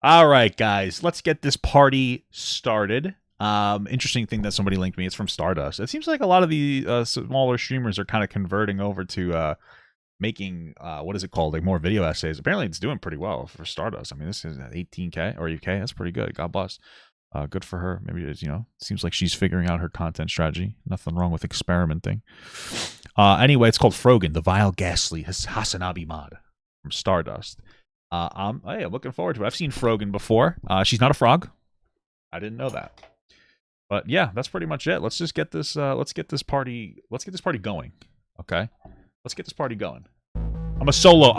All right, guys, let's get this party started. Interesting thing that somebody linked me. It's from Stardust. It seems like a lot of the smaller streamers are kind of converting over to making what is it called, like more video essays. Apparently it's doing pretty well for Stardust. I mean, this is 18k or UK. That's pretty good. God bless. Good for her. Maybe it's, seems like she's figuring out her content strategy. Nothing wrong with experimenting. Anyway, it's called Frogan, the vile ghastly Hasanabi mod from Stardust. I'm looking forward to it. I've seen Frogan before. She's not a frog. I didn't know that. But yeah, that's pretty much it. Let's just get this party going. Okay? Let's get this party going. I'm soloing.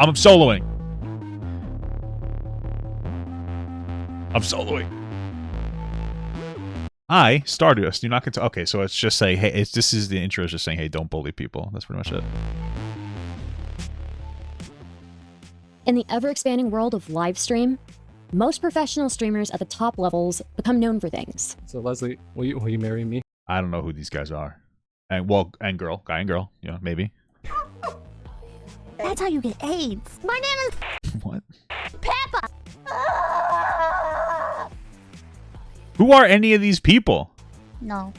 Hi, Stardust. You're not going to... Okay, so it's just say, hey, this is the intro. It's just saying, hey, don't bully people. That's pretty much it. In the ever-expanding world of live stream, most professional streamers at the top levels become known for things. So Leslie, will you marry me? I don't know who these guys are. And girl, guy and girl, maybe. That's how you get AIDS. My name is... What? Peppa. Who are any of these people? No.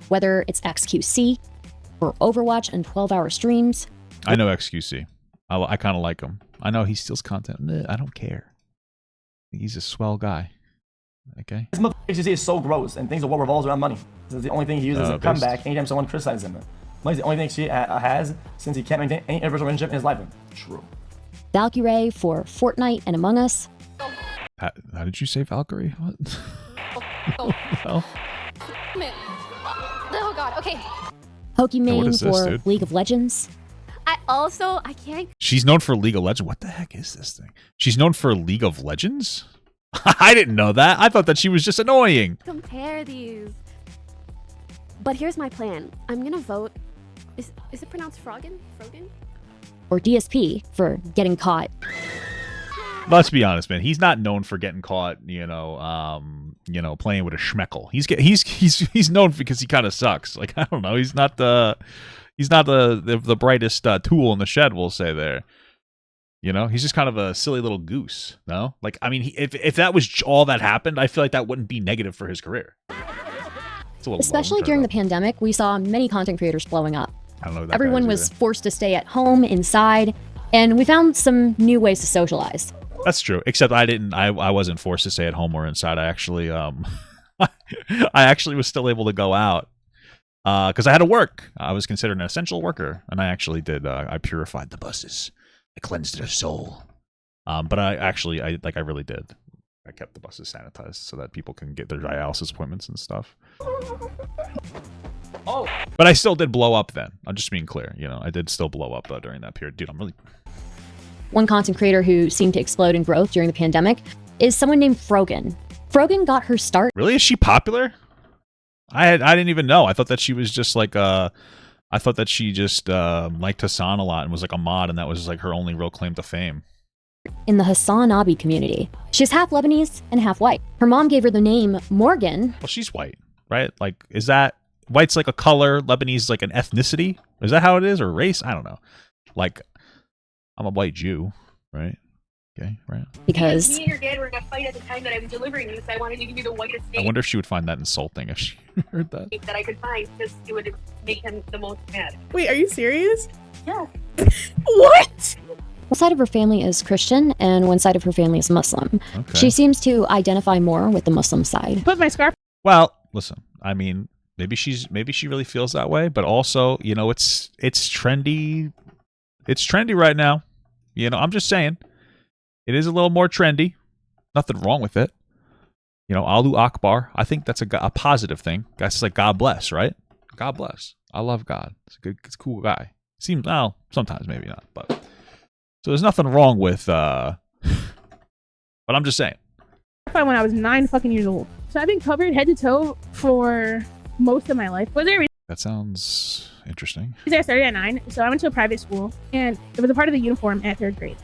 Whether it's XQC or Overwatch and 12-hour streams. I know XQC. I kind of like him. I know he steals content. I don't care. He's a swell guy. Okay. This motherfucker is so gross and thinks the world revolves around money. This is the only thing he uses as a comeback anytime someone criticizes him. Money's the only thing she has since he can't maintain any interpersonal relationship in his life. True. Valkyrie for Fortnite and Among Us. How did you say Valkyrie? What? Well. Oh god, okay. Pokimane for dude? League of Legends. I can't... She's known for League of Legends. What the heck is this thing? She's known for League of Legends? I didn't know that. I thought that she was just annoying. compare these. But here's my plan. I'm gonna vote... Is it pronounced Frogan? Frogan? Or DSP for getting caught. Let's be honest, man. He's not known for getting caught, playing with a schmeckle. He's known because he kind of sucks. Like, I don't know. He's not the brightest tool in the shed, we'll say there. He's just kind of a silly little goose. No, like, I mean, if that was all that happened, I feel like that wouldn't be negative for his career. Especially during the pandemic, we saw many content creators blowing up. I don't know. What Everyone was forced to stay at home, inside, and we found some new ways to socialize. That's true. Except I wasn't forced to stay at home or inside. I actually I actually was still able to go out because I had to work. I was considered an essential worker, and I actually did. I purified the buses. I cleansed their soul. But I really did. I kept the buses sanitized so that people can get their dialysis appointments and stuff. Oh. But I still did blow up then. I'm just being clear. I did still blow up during that period. Dude, I'm really... One content creator who seemed to explode in growth during the pandemic is someone named Frogan. Frogan got her start. Really? Is she popular? I didn't even know. I thought that she was just like liked Hassan a lot and was like a mod, and that was like her only real claim to fame. In the Hasanabi community. She's half Lebanese and half white. Her mom gave her the name Morgan. Well, she's white, right? Like, is that white's like a color, Lebanese is like an ethnicity? Is that how it is, or race? I don't know. Like, I'm a white Jew, right? Okay, right. Because me and your dad were in a fight at the time that I was delivering you, so I wanted to give you the whitest I name wonder if she would find that insulting if she heard that. that I could find, because it would make him the most mad. Wait, are you serious? Yeah. What? one side of her family is Christian and one side of her family is Muslim. Okay. She seems to identify more with the Muslim side. Put my scarf. Well, listen, I mean, maybe she really feels that way, but also, it's trendy. It's trendy right now. I'm just saying. It is a little more trendy. Nothing wrong with it. Allahu Akbar. I think that's a positive thing. That's like God bless, right? God bless. I love God. It's a cool guy. Seems, well, sometimes maybe not, but so there's nothing wrong with but I'm just saying. When I was 9 fucking years old. So I've been covered head to toe for most of my life. Was there a reason That sounds interesting. I started at 9? So I went to a private school and it was a part of the uniform at 3rd grade.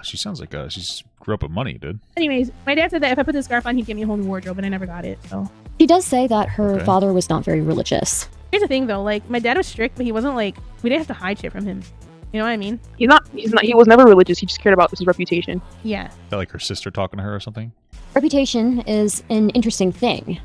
She sounds like she's grew up with money, dude. Anyways, my dad said that if I put this scarf on, he'd give me a whole new wardrobe, and I never got it, so. She does say that her father was not very religious. Here's the thing, though. Like, my dad was strict, but he wasn't like, we didn't have to hide shit from him. You know what I mean? He's not. He was never religious. He just cared about his reputation. Yeah. Is that like her sister talking to her or something? Reputation is an interesting thing.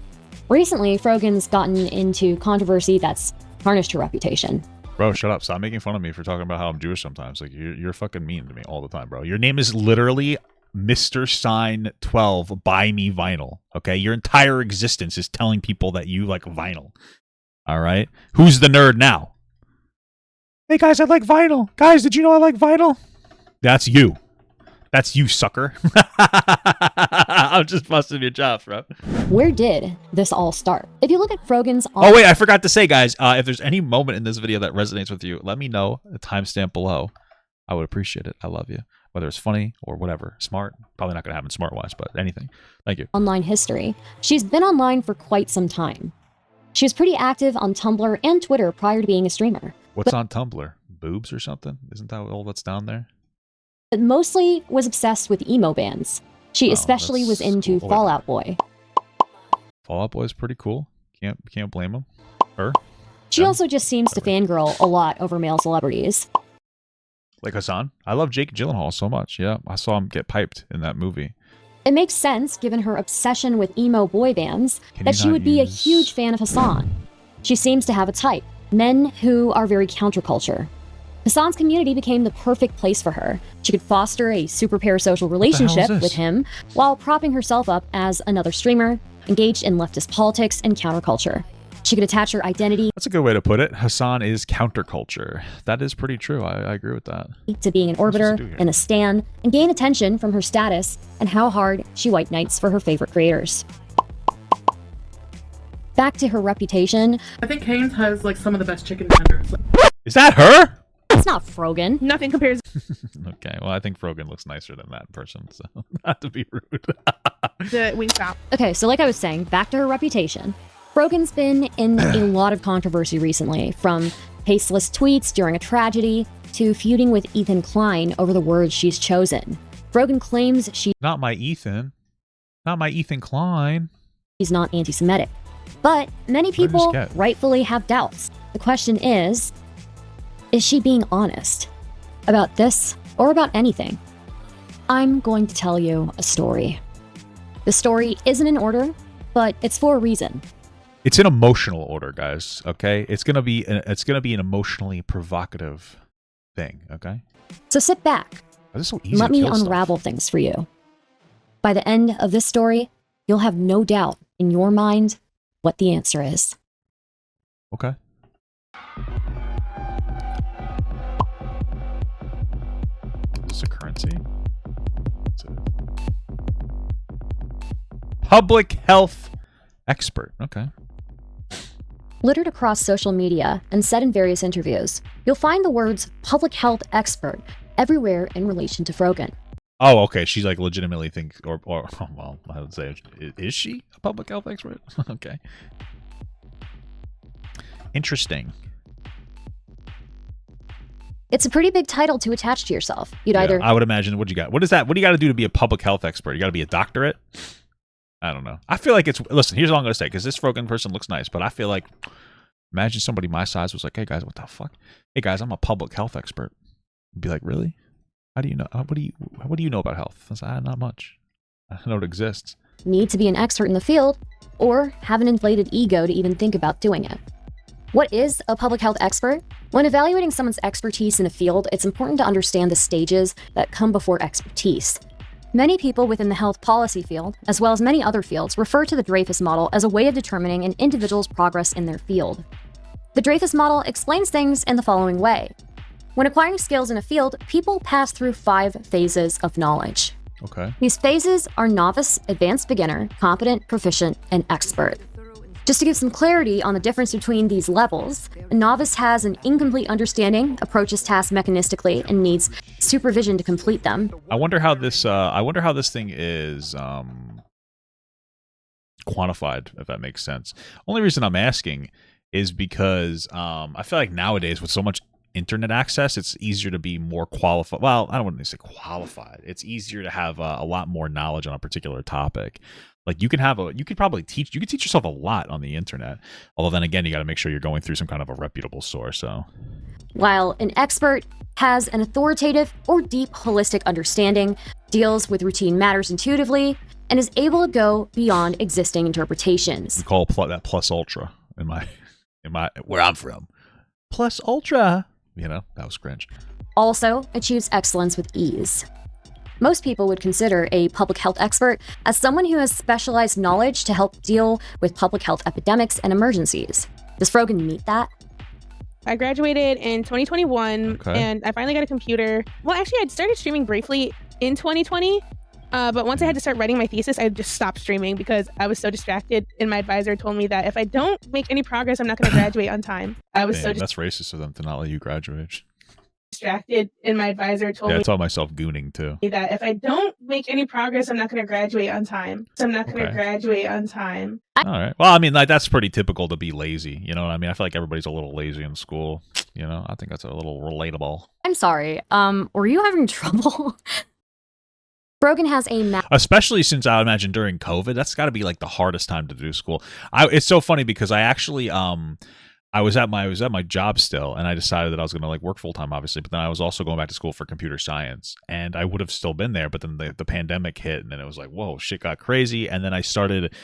Recently, Frogan's gotten into controversy that's tarnished her reputation. Bro, shut up. Stop making fun of me for talking about how I'm Jewish sometimes. Like, you're fucking mean to me all the time, bro. Your name is literally Mr. Sign 12, buy me vinyl. Okay? Your entire existence is telling people that you like vinyl. All right? Who's the nerd now? Hey, guys, I like vinyl. Guys, did you know I like vinyl? That's you. That's you, sucker. I'm just busting your chops, bro. Where did this all start? If you look at Frogan's... Oh, wait, I forgot to say, guys, if there's any moment in this video that resonates with you, let me know. The timestamp below. I would appreciate it. I love you. Whether it's funny or whatever. Smart. Probably not going to happen smart-wise, but anything. Thank you. Online history. She's been online for quite some time. She was pretty active on Tumblr and Twitter prior to being a streamer. What's on Tumblr? Boobs or something? Isn't that all that's down there? But mostly was obsessed with emo bands. She especially was into cool. Fall Out Boy. Fall Out Boy is pretty cool. Can't blame him. Her. She also just seems to fangirl a lot over male celebrities. Like Hassan. I love Jake Gyllenhaal so much. Yeah, I saw him get piped in that movie. It makes sense, given her obsession with emo boy bands, that she would be a huge fan of Hassan. She seems to have a type. Men who are very counterculture. Hassan's community became the perfect place for her. She could foster a super parasocial relationship with him while propping herself up as another streamer, engaged in leftist politics and counterculture. She could attach her identity... That's a good way to put it. Hassan is counterculture. That is pretty true. I agree with that. ...to being an orbiter and a stan, and gain attention from her status and how hard she white knights for her favorite creators. Back to her reputation... I think Haynes has like some of the best chicken tenders. Is that her? That's not Frogan. Nothing compares. Okay, well, I think Frogan looks nicer than that in person, so not to be rude. The Wingstop. Okay, so like I was saying, back to her reputation. Frogan's been in a lot of controversy recently, from tasteless tweets during a tragedy to feuding with Ethan Klein over the words she's chosen. Frogan claims she's not my Ethan Klein. She's not anti-Semitic. But many people rightfully have doubts. The question is she being honest about this or about anything? I'm going to tell you a story. The story isn't in order, but it's for a reason. It's in emotional order, guys. Okay, it's gonna be an emotionally provocative thing. Okay. So sit back. So easy let me unravel things for you. By the end of this story, you'll have no doubt in your mind what the answer is. Okay. Is this a currency? Public health expert. Okay. Littered across social media and said in various interviews, you'll find the words public health expert everywhere in relation to Frogan. Oh, okay. She's like legitimately or well, I would say, is she a public health expert? Okay. Interesting. It's a pretty big title to attach to yourself. You'd either... I would imagine. What you got? What is that? What do you got to do to be a public health expert? You got to be a doctorate? I don't know. I feel like it's... Listen, here's all I'm going to say, because this Frogan person looks nice, but I feel like... Imagine somebody my size was like, hey, guys, what the fuck? Hey, guys, I'm a public health expert. I'd be like, really? How do you know? What do you know about health? I was like, not much. I know it exists. Need to be an expert in the field, or have an inflated ego to even think about doing it. What is a public health expert? When evaluating someone's expertise in a field, it's important to understand the stages that come before expertise. Many people within the health policy field, as well as many other fields, refer to the Dreyfus model as a way of determining an individual's progress in their field. The Dreyfus model explains things in the following way. When acquiring skills in a field, people pass through 5 phases of knowledge. Okay. These phases are novice, advanced beginner, competent, proficient, and expert. Just to give some clarity on the difference between these levels, a novice has an incomplete understanding, approaches tasks mechanistically, and needs supervision to complete them. I wonder how this thing is quantified, if that makes sense. Only reason I'm asking is because I feel like nowadays with so much internet access, it's easier to be more qualified. Well, I don't want to say qualified. It's easier to have a lot more knowledge on a particular topic. Like you could probably teach yourself a lot on the internet. Although then again, you got to make sure you're going through some kind of a reputable source. So, while an expert has an authoritative or deep holistic understanding, deals with routine matters intuitively, and is able to go beyond existing interpretations. We call that plus ultra in my where I'm from. Plus ultra. You know, that was cringe. Also achieves excellence with ease. Most people would consider a public health expert as someone who has specialized knowledge to help deal with public health epidemics and emergencies. Does Frogan meet that? I graduated in 2021, Okay. and I finally got a computer. Well, actually, I'd started streaming briefly in 2020, but once I had to start writing my thesis, I just stopped streaming because I was so distracted, and my advisor told me that if I don't make any progress, I'm not going to graduate on time. I was Damn, that's racist of them to not let you graduate. distracted, and my advisor told Yeah, I me taught myself gooning too. that if I don't make any progress, I'm not going to graduate on time. So I'm not going to Okay. graduate on time. All right. Well, I mean, like that's pretty typical to be lazy. You know what I mean? I feel like everybody's a little lazy in school. You know, I think that's a little relatable. I'm sorry, were you having trouble? Frogan has a Especially since I imagine during COVID, that's got to be like the hardest time to do school. It's so funny because I actually I was at my job still, and I decided that I was going to like work full time, obviously, but then I was also going back to school for computer science, and I would have still been there, but then the pandemic hit, and then it was like, whoa, shit got crazy, and then I started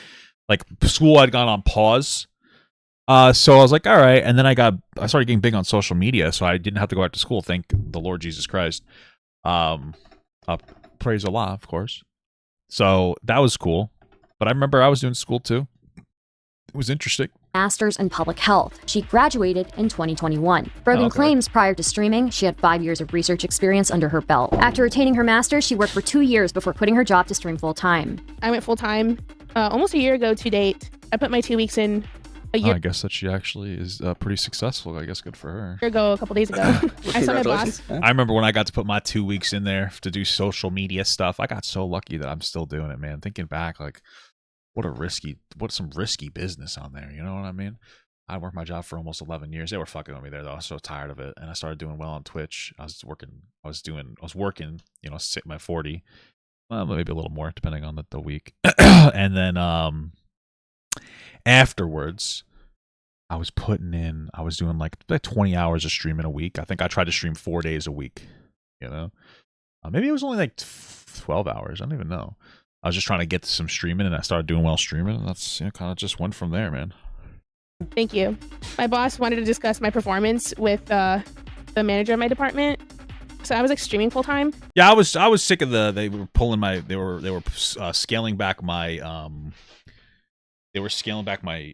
like school had gone on pause. So I was like, all right, and then I started getting big on social media, so I didn't have to go back to school. Thank the Lord Jesus Christ. Praise Allah, of course. So that was cool. But I remember I was doing school too. It was interesting. master's in public health. She graduated in 2021. Frogan claims prior to streaming, she had 5 years of research experience under her belt. After attaining her master's, she worked for 2 years before quitting her job to stream full-time. I went full-time almost a year ago to date. I put my 2 weeks in a year I guess that she actually is pretty successful. I guess good for her. ago, a couple days ago. I saw my boss. I remember when I got to put my 2 weeks in there to do social media stuff. I got so lucky that I'm still doing it, man. Thinking back, like, what's some risky business on there? You know what I mean? I worked my job for almost 11 years. They were fucking with me there, though. I was so tired of it. And I started doing well on Twitch. I was working, you know, my 40. Well, maybe a little more, depending on the week. And then, afterwards, I was doing like 20 hours of streaming a week. I think I tried to stream 4 days a week, you know? Maybe it was only like 12 hours. I don't even know. I was just trying to get some streaming, and I started doing well streaming, and that's, you know, kind of just went from there, man. Thank you. My boss wanted to discuss my performance with the manager of my department. So I was like streaming full time. Yeah, I was sick of they were pulling my they were scaling back my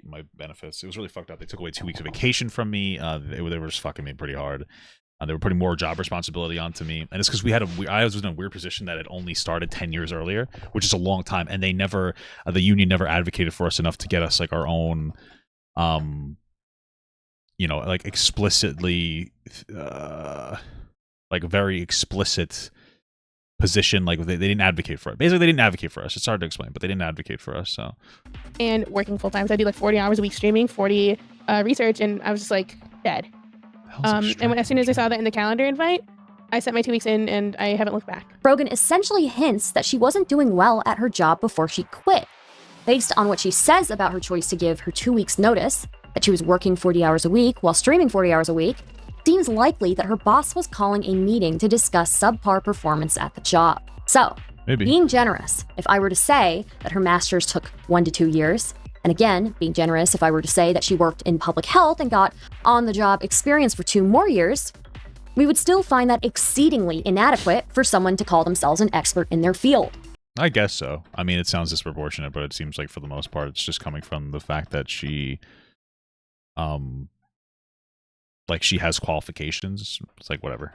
my benefits. It was really fucked up. They took away 2 weeks of vacation from me. They were just fucking me pretty hard. They were putting more job responsibility onto me, and it's because I was in a weird position that had only started 10 years earlier, which is a long time, and they never, the union never advocated for us enough to get us like our own, you know, like explicitly, like very explicit position. Like they didn't advocate for it. Basically, they didn't advocate for us. It's hard to explain, but they didn't advocate for us. So, and working full time, so I do like 40 hours a week streaming, 40 research, and I was just like dead. And as soon as I saw that in the calendar invite, I sent my 2 weeks in, and I haven't looked back. Frogan essentially hints that she wasn't doing well at her job before she quit. Based on what she says about her choice to give her 2 weeks notice, that she was working 40 hours a week while streaming 40 hours a week, seems likely that her boss was calling a meeting to discuss subpar performance at the job. So, maybe being generous, if I were to say that her master's took 1 to 2 years, and again, being generous if I were to say that she worked in public health and got on-the-job experience for 2 more years, we would still find that exceedingly inadequate for someone to call themselves an expert in their field. I guess so. I mean, it sounds disproportionate, but it seems like for the most part, it's just coming from the fact that she, like she has qualifications. It's like, whatever.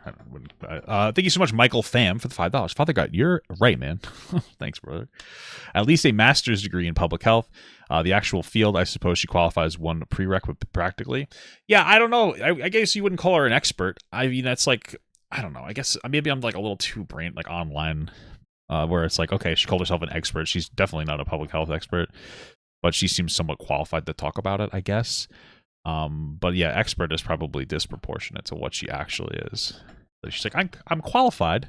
Thank you so much, Michael Pham, for the $5. Father God, you're right, man. Thanks, brother. At least a master's degree in public health. The actual field, I suppose she qualifies one prerequisite practically. Yeah, I don't know. I guess you wouldn't call her an expert. I mean, that's like, I don't know. I guess maybe I'm like a little too like online, where it's like, okay, she called herself an expert. She's definitely not a public health expert, but she seems somewhat qualified to talk about it, I guess. But yeah, expert is probably disproportionate to what she actually is. So she's like, I'm qualified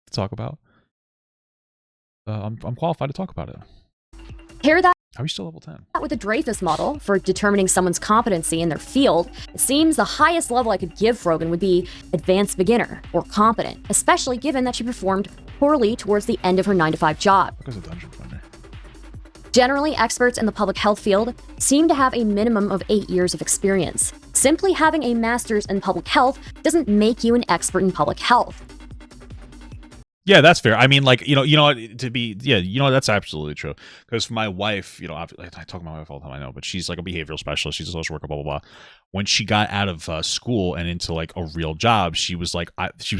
to talk about. I'm qualified to talk about it. Pair that How are you still level 10? with the Dreyfus model for determining someone's competency in their field. It seems the highest level I could give Frogan would be advanced beginner or competent, especially given that she performed poorly towards the end of her 9-to-5 job. Because of Dungeon Finder. Generally, experts in the public health field seem to have a minimum of 8 years of experience. Simply having a master's in public health doesn't make you an expert in public health. Yeah, that's fair. I mean, like, that's absolutely true. Because for my wife, I talk to my wife all the time, I know, but she's like a behavioral specialist. She's a social worker, blah, blah, blah. When she got out of school and into like a real job, she was like,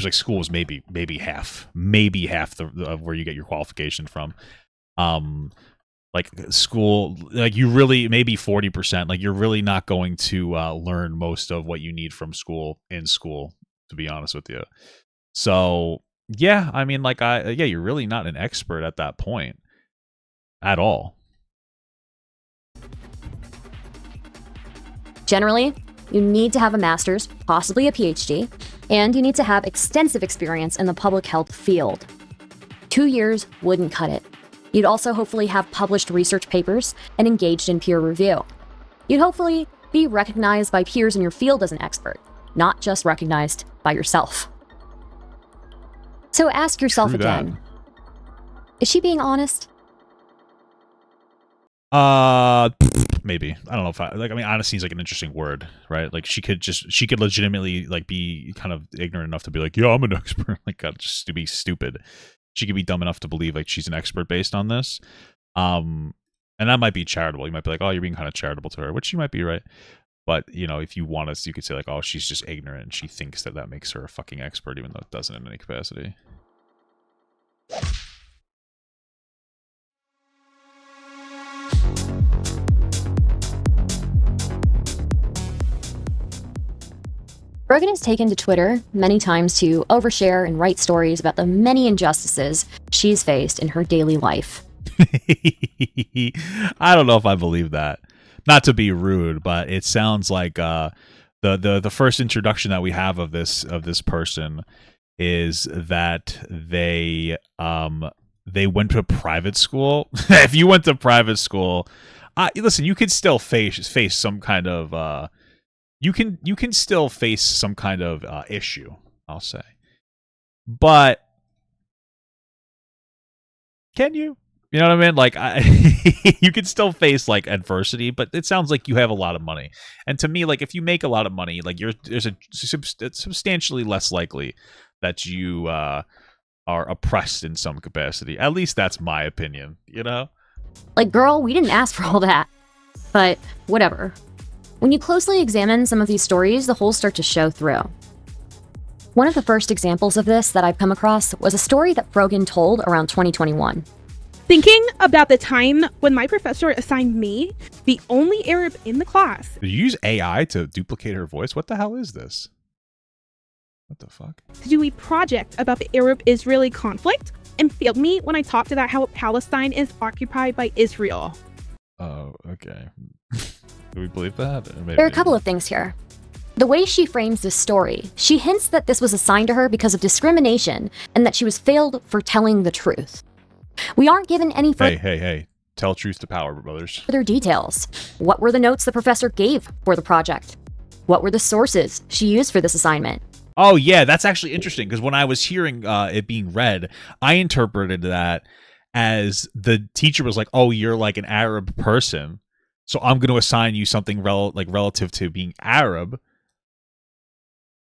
school was maybe half of where you get your qualification from. Like school, like you really, maybe 40%, like you're really not going to learn most of what you need from school in school, to be honest with you. So, yeah, I mean, like, you're really not an expert at that point at all. Generally, you need to have a master's, possibly a PhD, and you need to have extensive experience in the public health field. 2 years wouldn't cut it. You'd also hopefully have published research papers and engaged in peer review. You'd hopefully be recognized by peers in your field as an expert, not just recognized by yourself. So ask yourself again, is she being honest? Maybe. I don't know if honesty is like an interesting word, right? Like she could legitimately like be kind of ignorant enough to be like, yeah, I'm an expert. Like, just to be stupid. She could be dumb enough to believe like she's an expert based on this. And that might be charitable. You might be like, oh, you're being kind of charitable to her, which you might be, right? But, if you want us, you could say like, oh, she's just ignorant and she thinks that makes her a fucking expert, even though it doesn't in any capacity. Frogan has taken to Twitter many times to overshare and write stories about the many injustices she's faced in her daily life. I don't know if I believe that. Not to be rude, but it sounds like the first introduction that we have of this person is that they went to private school. If you went to private school, listen, you could still face some kind of you can still face some kind of issue, I'll say. But can you? You know what I mean? Like, you can still face like adversity, but it sounds like you have a lot of money. And to me, like, if you make a lot of money, like it's substantially less likely that you are oppressed in some capacity. At least that's my opinion, Like, girl, we didn't ask for all that. But whatever. When you closely examine some of these stories, the holes start to show through. One of the first examples of this that I've come across was a story that Frogan told around 2021. Thinking about the time when my professor assigned me the only Arab in the class. Did you use AI to duplicate her voice? What the hell is this? What the fuck? To do a project about the Arab-Israeli conflict and failed me when I talked about how Palestine is occupied by Israel. Oh, okay. Do we believe that? There are a couple of things here. The way she frames this story, she hints that this was assigned to her because of discrimination and that she was failed for telling the truth. We aren't given any Hey. Tell truth to power, brothers. further details. What were the notes the professor gave for the project? What were the sources she used for this assignment? Oh, yeah, that's actually interesting because when I was hearing it being read, I interpreted that as the teacher was like, oh, you're like an Arab person, so I'm going to assign you something relative to being Arab.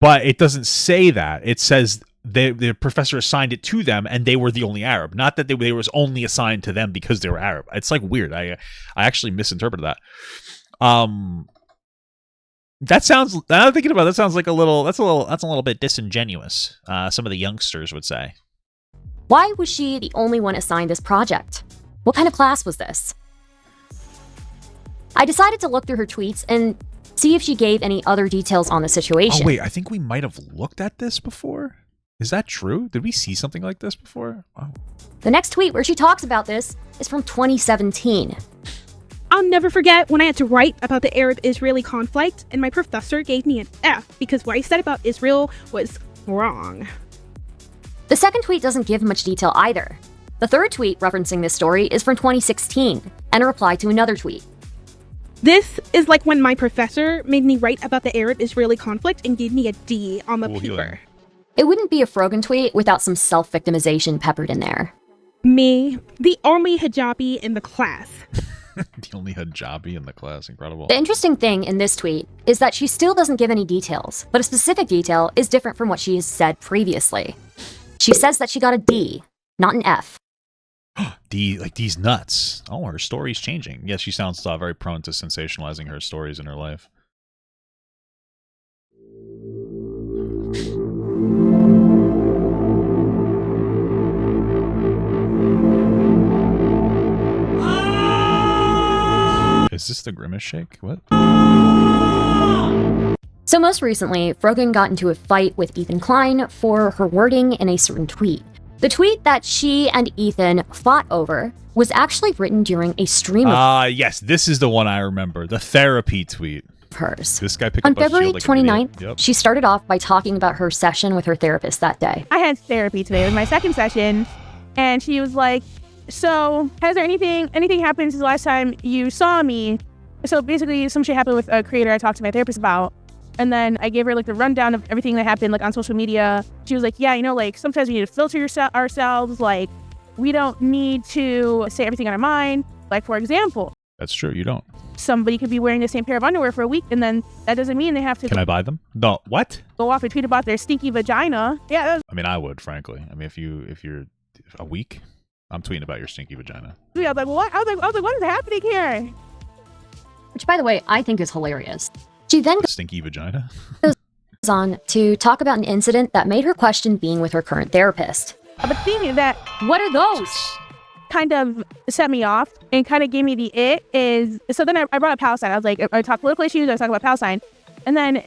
But it doesn't say that. It says the professor assigned it to them and they were the only Arab. Not that they was only assigned to them because they were Arab. It's like weird. I actually misinterpreted that. That sounds, now I'm thinking about it, that sounds like that's a little bit disingenuous. Some of the youngsters would say. Why was she the only one assigned this project? What kind of class was this? I decided to look through her tweets and see if she gave any other details on the situation. Oh, wait, I think we might have looked at this before. Is that true? Did we see something like this before? Oh. The next tweet where she talks about this is from 2017. I'll never forget when I had to write about the Arab-Israeli conflict and my professor gave me an F because what I said about Israel was wrong. The second tweet doesn't give much detail either. The third tweet referencing this story is from 2016, and a reply to another tweet. This is like when my professor made me write about the Arab-Israeli conflict and gave me a D on the paper. It wouldn't be a Frogan tweet without some self-victimization peppered in there. Me, the only hijabi in the class. The only hijabi in the class. Incredible. The interesting thing in this tweet is that she still doesn't give any details, but a specific detail is different from what she has said previously. She says that she got a D, not an F. D, like D's nuts. Oh, her story's changing. Yes, she sounds very prone to sensationalizing her stories in her life. Is this the grimace shake? What? So most recently, Frogan got into a fight with Ethan Klein for her wording in a certain tweet. The tweet that she and Ethan fought over was actually written during a stream of yes, this is the one I remember. The therapy tweet. hers. This guy picked On up a February shield like an idiot. 29th, Yep. she started off by talking about her session with her therapist that day. I had therapy today. It was my second session, and she was like, so has there anything happened since the last time you saw me? So basically some shit happened with a creator I talked to my therapist about. And then I gave her like the rundown of everything that happened like on social media. She was like, yeah, you know, like sometimes we need to filter ourselves. Like we don't need to say everything on our mind. Like for example, That's true. You don't. somebody could be wearing the same pair of underwear for a week, and then that doesn't mean they have to Can I buy them? No. What? go off and tweet about their stinky vagina. Yeah, I mean, I would, frankly. I mean, if you're a week, I'm tweeting about your stinky vagina. I was like, what? I was like, what is happening here? Which, by the way, I think is hilarious. She then Stinky vagina? goes on to talk about an incident that made her question being with her current therapist. But the thing is that what are those? Kind of set me off and kind of gave me the it is. So then I brought up Palestine. I was like, I talk political issues. I talk about Palestine. And then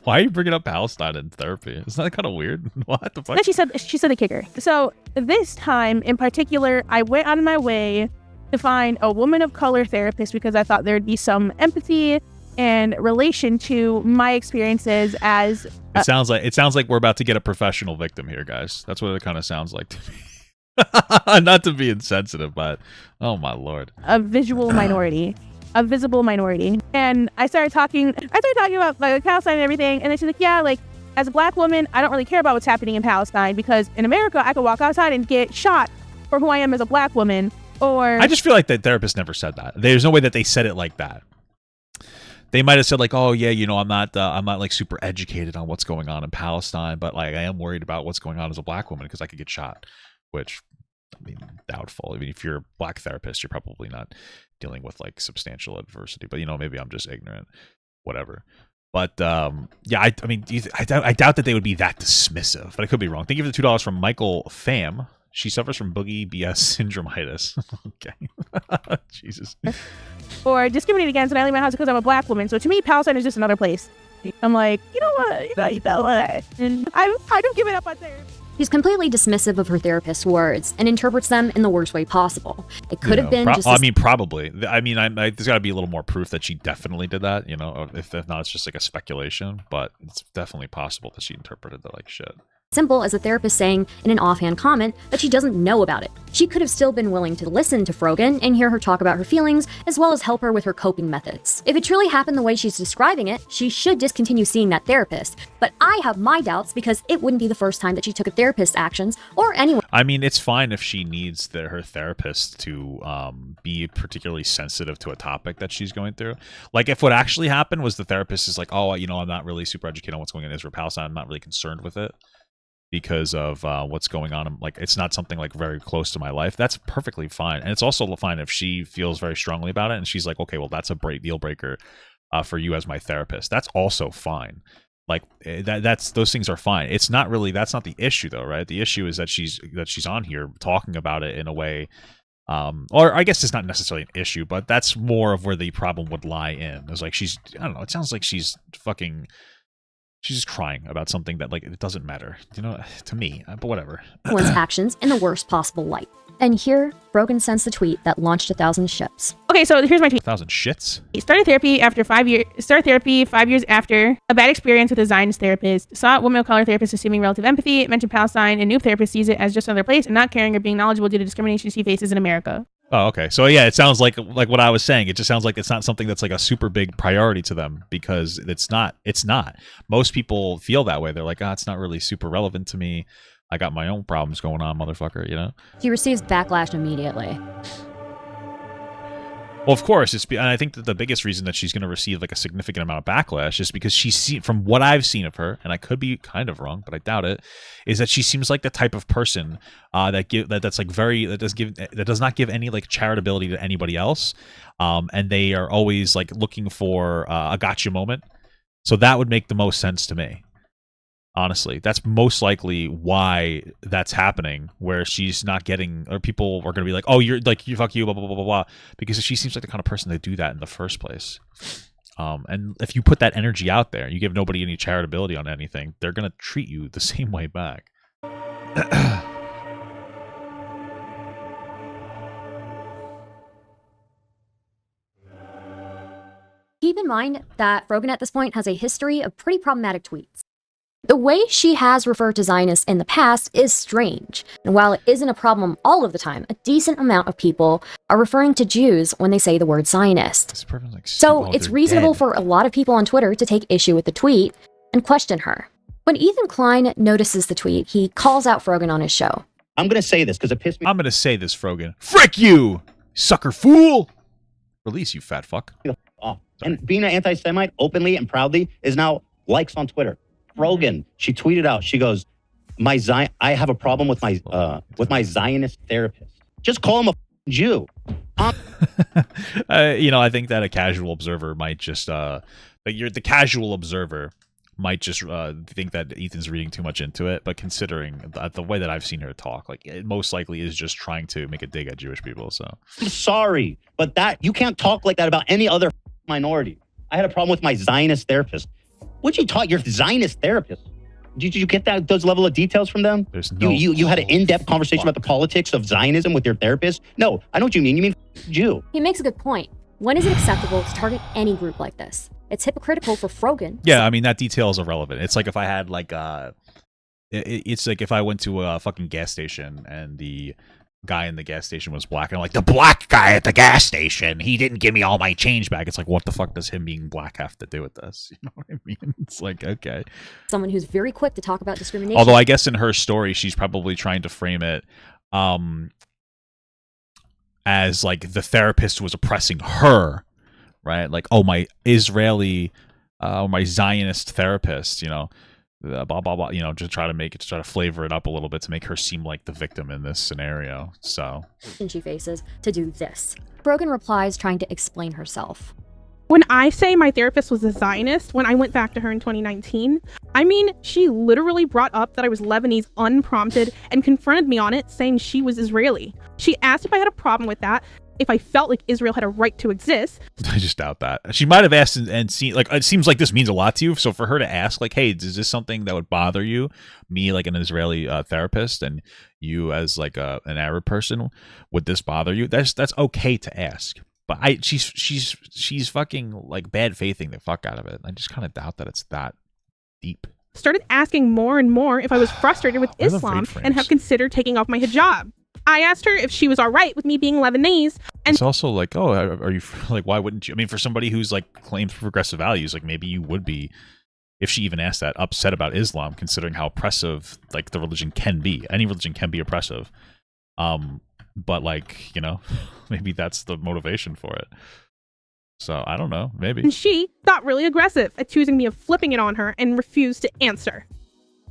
Why are you bringing up Palestine in therapy? Isn't that kind of weird? What the fuck? then she said the kicker. So this time in particular, I went out of my way to find a woman of color therapist because I thought there'd be some empathy and relation to my experiences as It sounds like we're about to get a professional victim here, guys. That's what it kind of sounds like to me. Not to be insensitive, but oh my lord, a visual minority, a visible minority. And I started talking about like Palestine and everything. And then she's like, yeah, like as a black woman, I don't really care about what's happening in Palestine because in America, I could walk outside and get shot for who I am as a black woman. Or I just feel like the therapist never said that. There's no way that they said it like that. They might have said like, oh yeah, you know, I'm not like super educated on what's going on in Palestine, but like I am worried about what's going on as a black woman because I could get shot, which I mean, doubtful. I mean, if you're a black therapist, you're probably not dealing with like substantial adversity, but you know, maybe I'm just ignorant, whatever. But yeah, I mean, I doubt that they would be that dismissive, but I could be wrong. Thank you for the $2 from Michael Pham. She suffers from boogie BS syndromeitis. Okay. Jesus. or discriminated against and I leave my house because I'm a black woman. So to me, Palestine is just another place. I'm like, you know what? And I don't give it up on therapy. She's completely dismissive of her therapist's words and interprets them in the worst way possible. It could have been just I mean, probably. I mean, there's got to be a little more proof that she definitely did that, you know, if not, it's just like a speculation, but it's definitely possible that she interpreted that like shit. simple as a therapist saying in an offhand comment that she doesn't know about it. She could have still been willing to listen to Frogan and hear her talk about her feelings, as well as help her with her coping methods. If it truly happened the way she's describing it, she should discontinue seeing that therapist. But I have my doubts because it wouldn't be the first time that she took a therapist's actions or anyone. I mean, it's fine if she needs her therapist to be particularly sensitive to a topic that she's going through. Like, if what actually happened was the therapist is like, oh, you know, I'm not really super educated on what's going on in Israel, Palestine. I'm not really concerned with it because of what's going on. Like, it's not something like very close to my life. That's perfectly fine. And it's also fine if she feels very strongly about it and she's like, okay, well, that's a deal breaker for you as my therapist. That's also fine. Like, that's those things are fine. It's not really, that's not the issue though, right? The issue is that she's on here talking about it in a way, or I guess it's not necessarily an issue, but that's more of where the problem would lie in. It's like I don't know, it sounds like she's just crying about something that, like, it doesn't matter, you know, to me, but whatever. One's actions in the worst possible light. And here, Frogan sends the tweet that launched 1,000 ships. Okay, so here's my tweet. 1,000 shits? Started therapy after 5 years. Started therapy 5 years after a bad experience with a Zionist therapist. Saw a woman of color therapist assuming relative empathy. Mentioned Palestine, and noob therapist sees it as just another place and not caring or being knowledgeable due to discrimination she faces in America. Oh, okay. So yeah, it sounds like what I was saying. It just sounds like it's not something that's like a super big priority to them, because it's not. It's not. Most people feel that way. They're like, it's not really super relevant to me. I got my own problems going on, motherfucker, you know? He receives backlash immediately. Well, of course, and I think that the biggest reason that she's going to receive like a significant amount of backlash is because from what I've seen of her, and I could be kind of wrong, but I doubt it, is that she seems like the type of person that does not give any like charitability to anybody else, and they are always like looking for a gotcha moment. So that would make the most sense to me. Honestly, that's most likely why that's happening, where she's not getting, or people are going to be like, oh, you're like, you fuck you, blah, blah, blah, blah, blah, because she seems like the kind of person to do that in the first place. And if you put that energy out there, you give nobody any charitability on anything, they're going to treat you the same way back. Keep in mind that Frogan at this point has a history of pretty problematic tweets. The way she has referred to Zionists in the past is strange, and while it isn't a problem all of the time, a decent amount of people are referring to Jews when they say the word Zionist. So it's reasonable for a lot of people on Twitter to take issue with the tweet and question her. When Ethan Klein notices the tweet, he calls out Frogan on his show. I'm going to say this because it pissed me I'm going to say this, Frogan. Frick you, sucker fool! Release, you fat fuck. off. And being an anti-Semite openly and proudly is now likes on Twitter. Frogan, she tweeted out, she goes, I have a problem with my Zionist therapist. Just call him a Jew. I think that a casual observer might just the casual observer might just think that Ethan's reading too much into it, but considering the way that I've seen her talk, like, it most likely is just trying to make a dig at Jewish people. So I'm sorry, but that you can't talk like that about any other minority. I had a problem with my Zionist therapist. What'd you talk? Your Zionist therapist? Did you get those level of details from them? There's no. You had an in-depth conversation about the politics of Zionism with your therapist? No, I know what you mean. You mean Jew. He makes a good point. When is it acceptable to target any group like this? It's hypocritical for Frogan. Yeah, I mean, that detail is irrelevant. It's like if I had like it's like if I went to a fucking gas station and the guy in the gas station was black, and I'm like, the black guy at the gas station, he didn't give me all my change back. It's like, what the fuck does him being black have to do with this? You know what I mean? It's like, okay. Someone who's very quick to talk about discrimination. Although I guess in her story, she's probably trying to frame it as like the therapist was oppressing her, right? Like, oh, my Israeli, my Zionist therapist, blah blah blah, just try to flavor it up a little bit to make her seem like the victim in this scenario. So she faces to do this. Frogan replies, trying to explain herself. When I say my therapist was a Zionist, when I went back to her in 2019, I mean, she literally brought up that I was Lebanese unprompted and confronted me on it, saying she was Israeli. She asked if I had a problem with that, if I felt like Israel had a right to exist. I just doubt that. She might have asked and seen, like, it seems like this means a lot to you. So for her to ask, like, hey, is this something that would bother you? Me, like an Israeli therapist, and you as like an Arab person, would this bother you? That's okay to ask. But she's fucking like bad faithing the fuck out of it. I just kind of doubt that it's that deep. Started asking more and more if I was frustrated with Islam and have considered taking off my hijab. I asked her if she was all right with me being Lebanese. And it's also like, oh, are you, like, why wouldn't you? I mean, for somebody who's like claims progressive values, like maybe you would be, if she even asked that, upset about Islam, considering how oppressive like the religion can be. Any religion can be oppressive. But like, maybe that's the motivation for it. So I don't know, maybe. And she got really aggressive, accusing me of flipping it on her and refused to answer.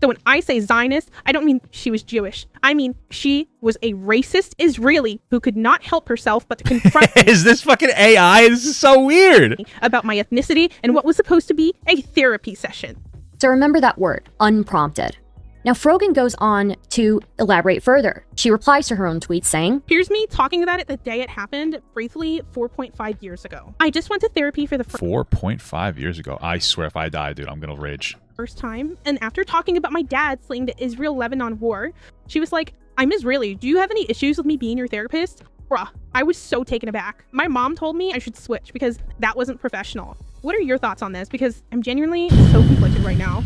So when I say Zionist, I don't mean she was Jewish. I mean, she was a racist Israeli who could not help herself but to confront Is this fucking AI? This is so weird. About my ethnicity and what was supposed to be a therapy session. So remember that word, unprompted. Now, Frogan goes on to elaborate further. She replies to her own tweet saying, here's me talking about it the day it happened, briefly 4.5 years ago. I just went to therapy for the 4.5 years ago. I swear if I die, dude, I'm gonna rage. First time. And after talking about my dad fleeing the Israel-Lebanon war, she was like, I'm Israeli. Do you have any issues with me being your therapist? Bruh, I was so taken aback. My mom told me I should switch because that wasn't professional. What are your thoughts on this? Because I'm genuinely so conflicted right now.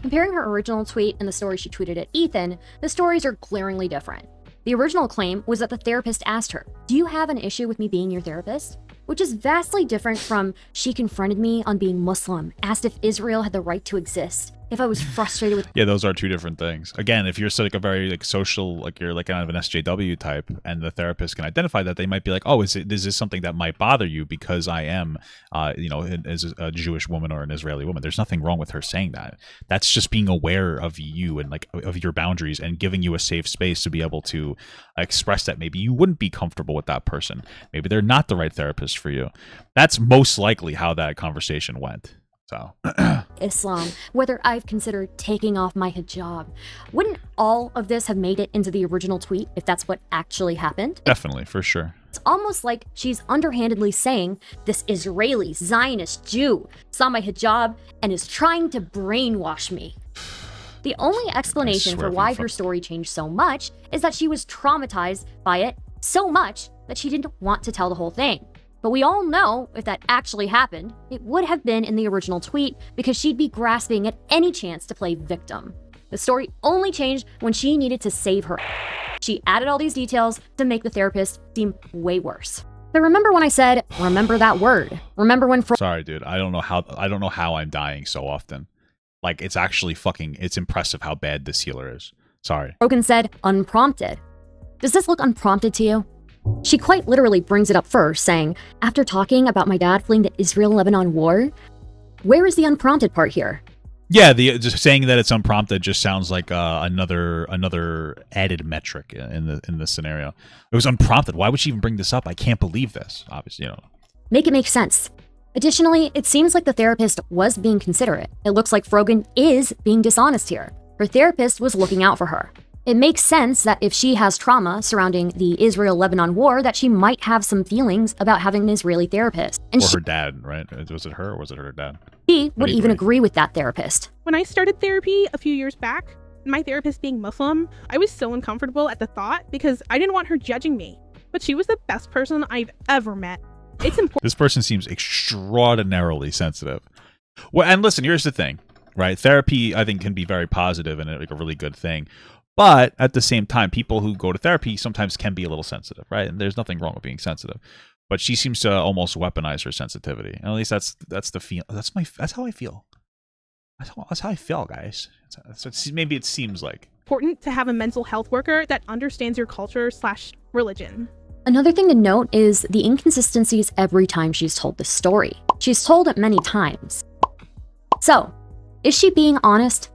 Comparing her original tweet and the story she tweeted at Ethan, the stories are glaringly different. The original claim was that the therapist asked her, "Do you have an issue with me being your therapist?" Which is vastly different from, "She confronted me on being Muslim, asked if Israel had the right to exist, if I was frustrated with..." Yeah, those are two different things. Again, if you're like a very like social, like you're like kind of an SJW type, and the therapist can identify that, they might be like, "Oh, is this something that might bother you because I am, as a Jewish woman or an Israeli woman?" There's nothing wrong with her saying that. That's just being aware of you and like of your boundaries and giving you a safe space to be able to express that. Maybe you wouldn't be comfortable with that person. Maybe they're not the right therapist for you. That's most likely how that conversation went. So Islam, whether I've considered taking off my hijab. Wouldn't all of this have made it into the original tweet if that's what actually happened? definitely, for sure. It's almost like she's underhandedly saying this Israeli Zionist Jew saw my hijab and is trying to brainwash me. The only explanation for why her story changed so much is that she was traumatized by it so much that she didn't want to tell the whole thing. But we all know if that actually happened, it would have been in the original tweet because she'd be grasping at any chance to play victim. The story only changed when she needed to save her. She added all these details to make the therapist seem way worse. But remember when I said, remember that word? Remember when Sorry, dude. I don't know how I'm dying so often. Like, it's actually it's impressive how bad this healer is. Sorry. Frogan said, unprompted. Does this look unprompted to you? She quite literally brings it up first, saying, after talking about my dad fleeing the Israel-Lebanon war, where is the unprompted part here? Yeah, just saying that it's unprompted just sounds like another added metric in the scenario. It was unprompted. Why would she even bring this up? I can't believe this. Obviously, Make it make sense. Additionally, it seems like the therapist was being considerate. It looks like Frogan is being dishonest here. Her therapist was looking out for her. It makes sense that if she has trauma surrounding the Israel-Lebanon war, that she might have some feelings about having an Israeli therapist. And or her dad, right? Was it her or was it her dad? She would even agree with that therapist. When I started therapy a few years back, my therapist being Muslim, I was so uncomfortable at the thought because I didn't want her judging me. But she was the best person I've ever met. It's important. This person seems extraordinarily sensitive. Well, and listen, here's the thing, right? Therapy, I think, can be very positive and like a really good thing. But at the same time, people who go to therapy sometimes can be a little sensitive, right? And there's nothing wrong with being sensitive. But she seems to almost weaponize her sensitivity. And at least that's the feel. That's how I feel. That's how I feel, guys. So maybe it seems like important to have a mental health worker that understands your culture / religion. Another thing to note is the inconsistencies every time she's told this story. She's told it many times. So, is she being honest?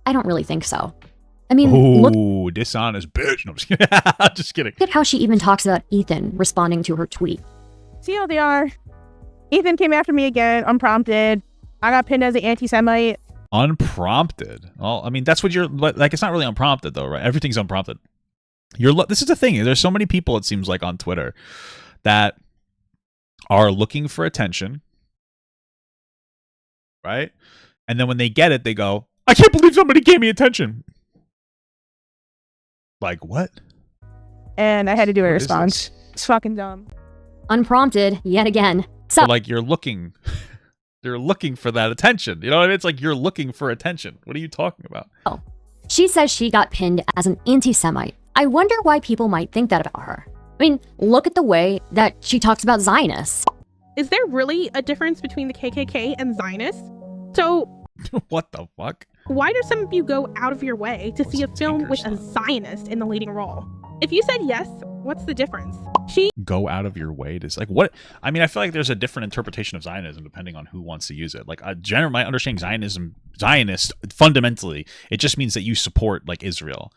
I don't really think so. I mean, look, dishonest bitch. No, I'm just kidding. Just kidding. Look at how she even talks about Ethan responding to her tweet. See how they are. Ethan came after me again, unprompted. I got pinned as an anti-Semite. Unprompted? Well, I mean, that's what you're like. It's not really unprompted, though, right? Everything's unprompted. This is the thing. There's so many people, it seems like, on Twitter that are looking for attention, right? And then when they get it, they go, I can't believe somebody gave me attention. Like, what? And I had to do a response. It's fucking dumb. Unprompted, yet again. So, like, you're looking for that attention. You know what I mean? It's like you're looking for attention. What are you talking about? Oh, she says she got pinned as an anti-Semite. I wonder why people might think that about her. I mean, look at the way that she talks about Zionists. Is there really a difference between the KKK and Zionists? So, what the fuck? Why do some of you go out of your way to see a film with a Zionist in the leading role? If you said yes, what's the difference? Go out of your way to, like, what? I mean, I feel like there's a different interpretation of Zionism depending on who wants to use it. Like, my understanding Zionist, fundamentally, it just means that you support, like, Israel.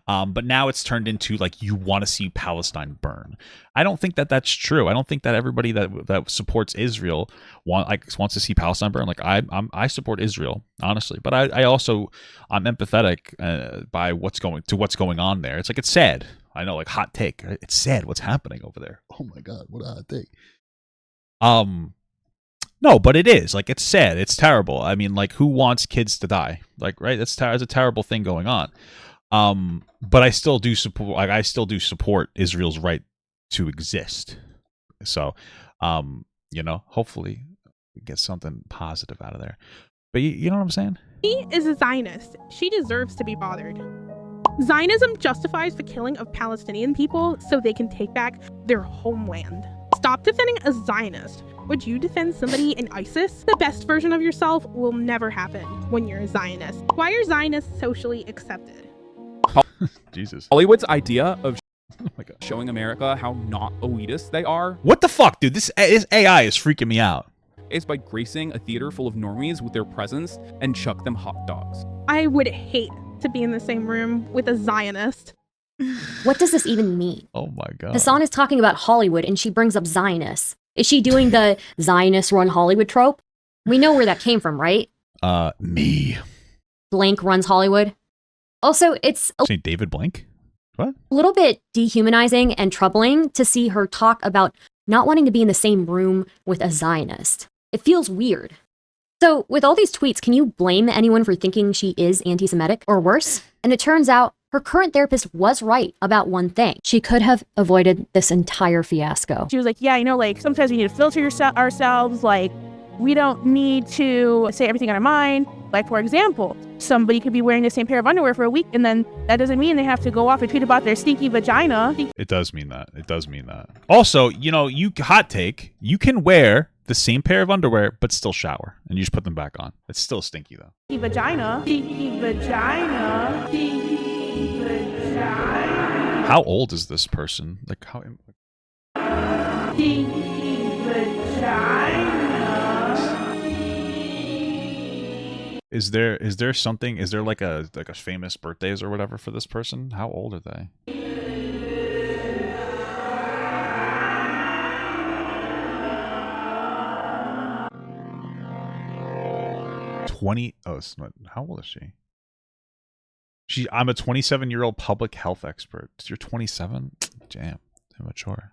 But now it's turned into, like, you want to see Palestine burn. I don't think that that's true. I don't think that everybody that supports Israel wants to see Palestine burn. Like, I support Israel, honestly. But I'm empathetic by what's going on there. It's like, it's sad. I know, like, hot take. It's sad what's happening over there. Oh my God, what a hot take. No, but it is. Like, it's sad. It's terrible. I mean, like, who wants kids to die? Like, right? That's a terrible thing going on. But I still do support. Like, I still do support Israel's right to exist. So, you know, hopefully we get something positive out of there. But you know what I'm saying? She is a Zionist. She deserves to be bothered. Zionism justifies the killing of Palestinian people so they can take back their homeland. Stop defending a Zionist. Would you defend somebody in ISIS? The best version of yourself will never happen when you're a Zionist. Why are Zionists socially accepted? Jesus. Hollywood's idea of showing America how not elitist they are. What the fuck, dude? This AI is freaking me out. Is by gracing a theater full of normies with their presence and chuck them hot dogs. I would hate to be in the same room with a Zionist. What does this even mean? Oh my god. Hassan is talking about Hollywood and she brings up Zionists. Is she doing the Zionist run Hollywood trope? We know where that came from, right? Me. Blank runs Hollywood. Also, it's Say David Blank? What? a little bit dehumanizing and troubling to see her talk about not wanting to be in the same room with a Zionist. It feels weird. So, with all these tweets, can you blame anyone for thinking she is anti-Semitic or worse? And it turns out her current therapist was right about one thing. She could have avoided this entire fiasco. She was like, yeah, you know, like sometimes we need to filter ourselves. Like, we don't need to say everything on our mind. Like, for example, somebody could be wearing the same pair of underwear for a week, and then that doesn't mean they have to go off and tweet about their stinky vagina. It does mean that. It does mean that. Also, you know, hot take, you can wear the same pair of underwear, but still shower, and you just put them back on. It's still stinky, though. Stinky vagina. Stinky vagina. Stinky vagina. How old is this person? Like, how... Stinky vagina. Is there something? Is there like a famous birthdays or whatever for this person? How old are they? How old is she? I'm a 27-year-old public health expert. You're 27? Damn, immature.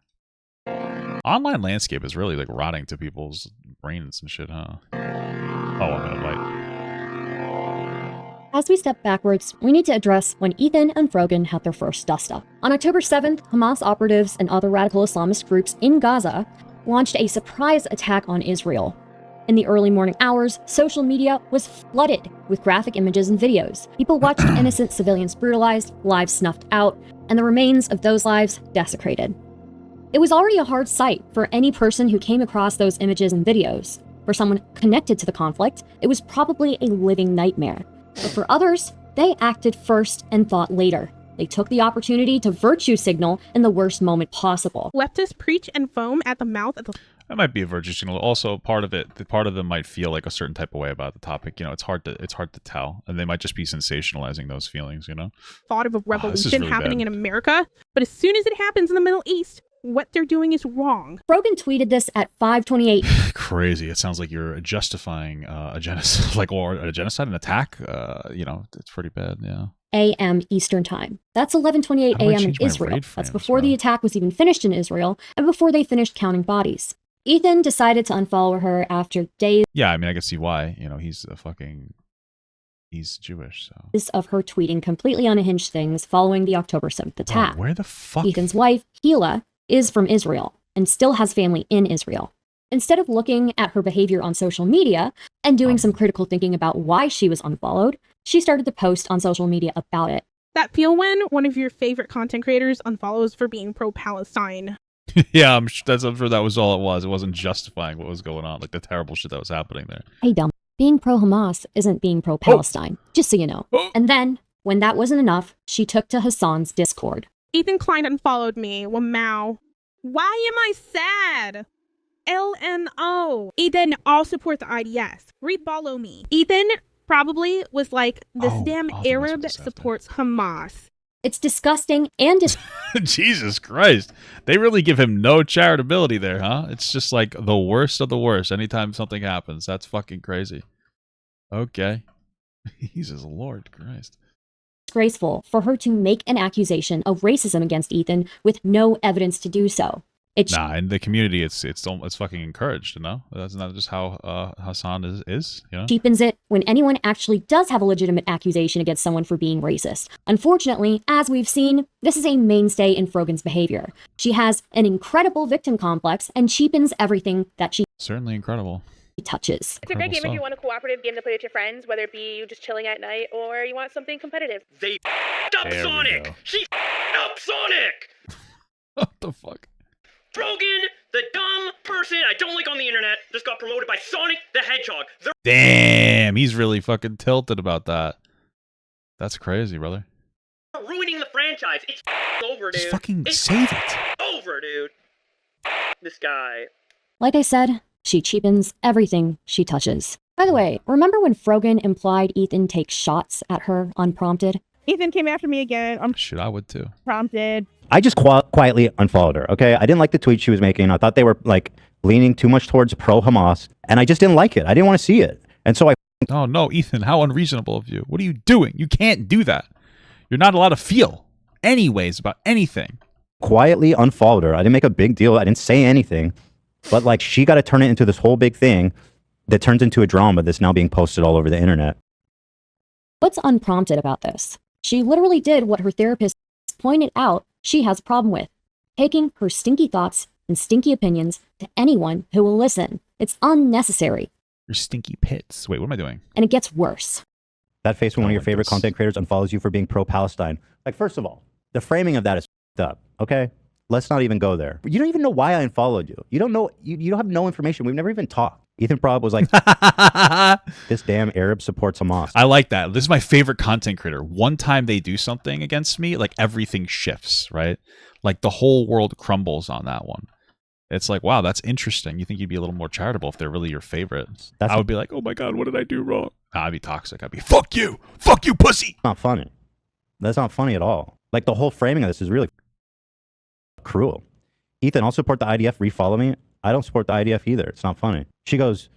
Online landscape is really like rotting to people's brains and shit, huh? Oh, I'm gonna bite. As we step backwards, we need to address when Ethan and Frogan had their first dust-up. On October 7th, Hamas operatives and other radical Islamist groups in Gaza launched a surprise attack on Israel. In the early morning hours, social media was flooded with graphic images and videos. People watched innocent civilians brutalized, lives snuffed out, and the remains of those lives desecrated. It was already a hard sight for any person who came across those images and videos. For someone connected to the conflict, it was probably a living nightmare. But for others, they acted first and thought later. They took the opportunity to virtue signal in the worst moment possible. Leftists preach and foam at the mouth at the... That might be a virtue signal. Also, part of them might feel like a certain type of way about the topic. You know, it's hard to tell, and they might just be sensationalizing those feelings. You know, thought of a revolution really happening bad. in America, but as soon as it happens in the Middle East, what they're doing is wrong. Frogan tweeted this at 5:28. Crazy. It sounds like you're justifying a genocide, an attack. You know, it's pretty bad. Yeah. a.m. Eastern Time. That's 11:28 a.m. in Israel. That's before the attack was even finished in Israel and before they finished counting bodies. Ethan decided to unfollow her after days. Yeah, I mean, I can see why. You know, he's Jewish, so. Of her tweeting completely unhinged things following the October 7th attack. Bro, where the fuck? Ethan's wife, Hila, is from Israel and still has family in Israel. Instead of looking at her behavior on social media and doing some critical thinking about why she was unfollowed, she started to post on social media about it. That feel when one of your favorite content creators unfollows for being pro-Palestine. Yeah, I'm sure that was all it was. It wasn't justifying what was going on, like the terrible shit that was happening there. Hey, dumb. Being pro-Hamas isn't being pro-Palestine, just so you know. And then, when that wasn't enough, she took to Hassan's Discord. Ethan Klein unfollowed me. Wow. Why am I sad? LNO. Ethan, I'll support the IDS. Refollow me. Ethan probably was like, this damn Arab supports Hamas. It's disgusting and Jesus Christ. They really give him no charitability there, huh? It's just like the worst of the worst anytime something happens. That's fucking crazy. Okay. Jesus Lord Christ. Disgraceful for her to make an accusation of racism against Ethan with no evidence to do so. Nah, in the community, it's fucking encouraged. You know, that's not just how Hassan is. You know, cheapens it when anyone actually does have a legitimate accusation against someone for being racist. Unfortunately, as we've seen, this is a mainstay in Frogan's behavior. She has an incredible victim complex and cheapens everything that she certainly incredible. touches. It's a great game if you want a cooperative game to play with your friends, whether it be you just chilling at night or you want something competitive. They f***ed up Sonic! She f***ed up Sonic! What the fuck? Frogan, the dumb person I don't like on the internet, just got promoted by Sonic the Hedgehog. Damn, he's really fucking tilted about that. That's crazy, brother. They're ruining the franchise. It's over, dude. Just fucking it's save it. Over, dude. This guy. Like I said, she cheapens everything she touches. By the way, remember when Frogan implied Ethan takes shots at her unprompted? Ethan came after me again. Shit, I would too. Prompted. I just quietly unfollowed her, okay? I didn't like the tweet she was making. I thought they were, like, leaning too much towards pro-Hamas, and I just didn't like it. I didn't want to see it. And so I... Oh, no, Ethan, how unreasonable of you. What are you doing? You can't do that. You're not allowed to feel anyways about anything. Quietly unfollowed her. I didn't make a big deal. I didn't say anything. But, like, she got to turn it into this whole big thing that turns into a drama that's now being posted all over the internet. What's unprompted about this? She literally did what her therapist pointed out she has a problem with, taking her stinky thoughts and stinky opinions to anyone who will listen. It's unnecessary. Your stinky pits. Wait, what am I doing? And it gets worse. That face when one of your favorite content creators unfollows you for being pro-Palestine. Like, first of all, the framing of that is f***ed up, okay? Let's not even go there. You don't even know why I unfollowed you. You don't know, you don't have no information. We've never even talked. Ethan Prob was like, this damn Arab supports Hamas. I like that. This is my favorite content creator. One time they do something against me, like everything shifts, right? Like the whole world crumbles on that one. It's like, wow, that's interesting. You think you'd be a little more charitable if they're really your favorites. I would be like, oh my God, what did I do wrong? Nah, I'd be toxic. I'd be, fuck you, pussy. Not funny. That's not funny at all. Like the whole framing of this is really cruel. Ethan, I'll support the IDF, refollow me. I don't support the IDF either. It's not funny. She goes,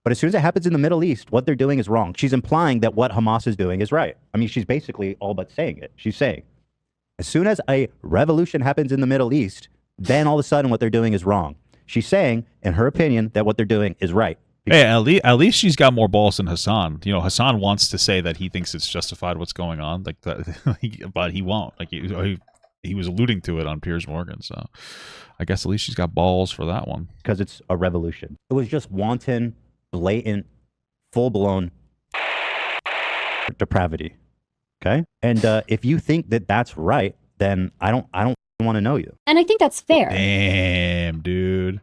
but as soon as it happens in the Middle East, what they're doing is wrong. She's implying that what Hamas is doing is right. I mean, she's basically all but saying it. She's saying, as soon as a revolution happens in the Middle East, then all of a sudden what they're doing is wrong. She's saying, in her opinion, that what they're doing is right. Hey, at least she's got more balls than Hassan. You know, Hassan wants to say that he thinks it's justified what's going on, like that, but he won't. Like he was alluding to it on Piers Morgan, so I guess at least she's got balls for that one. Because it's a revolution. It was just wanton, blatant, full-blown depravity. Okay? And if you think that that's right, then I don't want to know you. And I think that's fair. Damn, dude.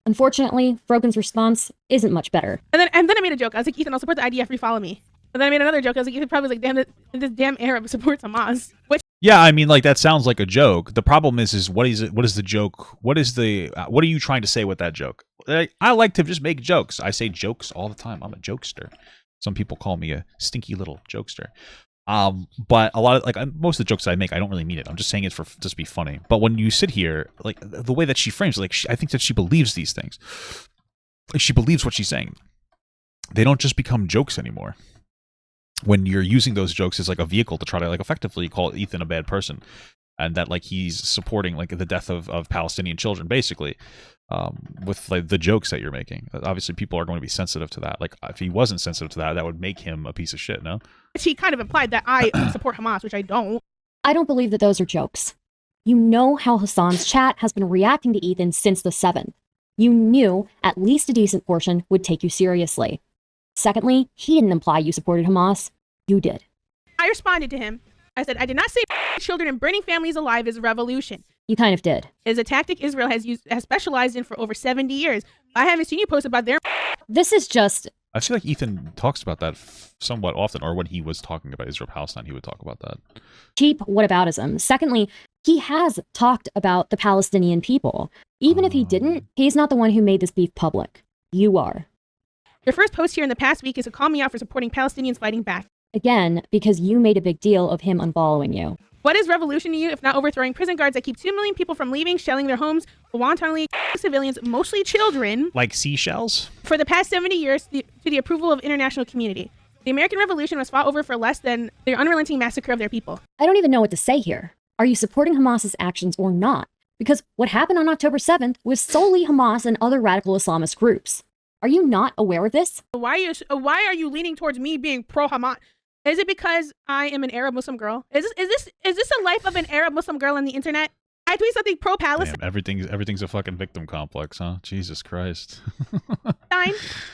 Unfortunately, Frogan's response isn't much better. And then I made a joke. I was like, Ethan, I'll support the IDF, refollow me. And then I made another joke. I was like, Ethan probably was like, damn, this damn Arab supports Hamas. Which yeah, I mean, like that sounds like a joke. The problem is what is it? What is the joke? What are you trying to say with that joke? I like to just make jokes. I say jokes all the time. I'm a jokester. Some people call me a stinky little jokester. But a lot of most of the jokes that I make, I don't really mean it. I'm just saying it for just to be funny. But when you sit here, like the way that she frames, I think that she believes these things. Like she believes what she's saying. They don't just become jokes anymore. When you're using those jokes as like a vehicle to try to like effectively call Ethan a bad person, and that like he's supporting like the death of Palestinian children, basically, with like the jokes that you're making. Obviously, people are going to be sensitive to that. Like if he wasn't sensitive to that, that would make him a piece of shit. No. She kind of implied that I support Hamas, which I don't. I don't believe that those are jokes. You know how Hassan's chat has been reacting to Ethan since the 7th. You knew at least a decent portion would take you seriously. Secondly, he didn't imply you supported Hamas. You did. I responded to him. I said, I did not say children and burning families alive is a revolution. You kind of did. It is a tactic Israel has specialized in for over 70 years. I haven't seen you post about their... This is just... I feel like Ethan talks about that somewhat often, or when he was talking about Israel-Palestine, he would talk about that. Cheap whataboutism. Secondly, he has talked about the Palestinian people. Even if he didn't, he's not the one who made this beef public. You are. Your first post here in the past week is to call me out for supporting Palestinians fighting back. Again, because you made a big deal of him unfollowing you. What is revolution to you if not overthrowing prison guards that keep 2 million people from leaving, shelling their homes, wantonly civilians, mostly children, like seashells, for the past 70 years to the approval of international community? The American Revolution was fought over for less than their unrelenting massacre of their people. I don't even know what to say here. Are you supporting Hamas's actions or not? Because what happened on October 7th was solely Hamas and other radical Islamist groups. Are you not aware of this? Why are you leaning towards me being pro-Hamas? Is it because I am an Arab Muslim girl? Is this a life of an Arab Muslim girl on the internet? I tweet something pro-Palestine. Everything's a fucking victim complex, huh? Jesus Christ.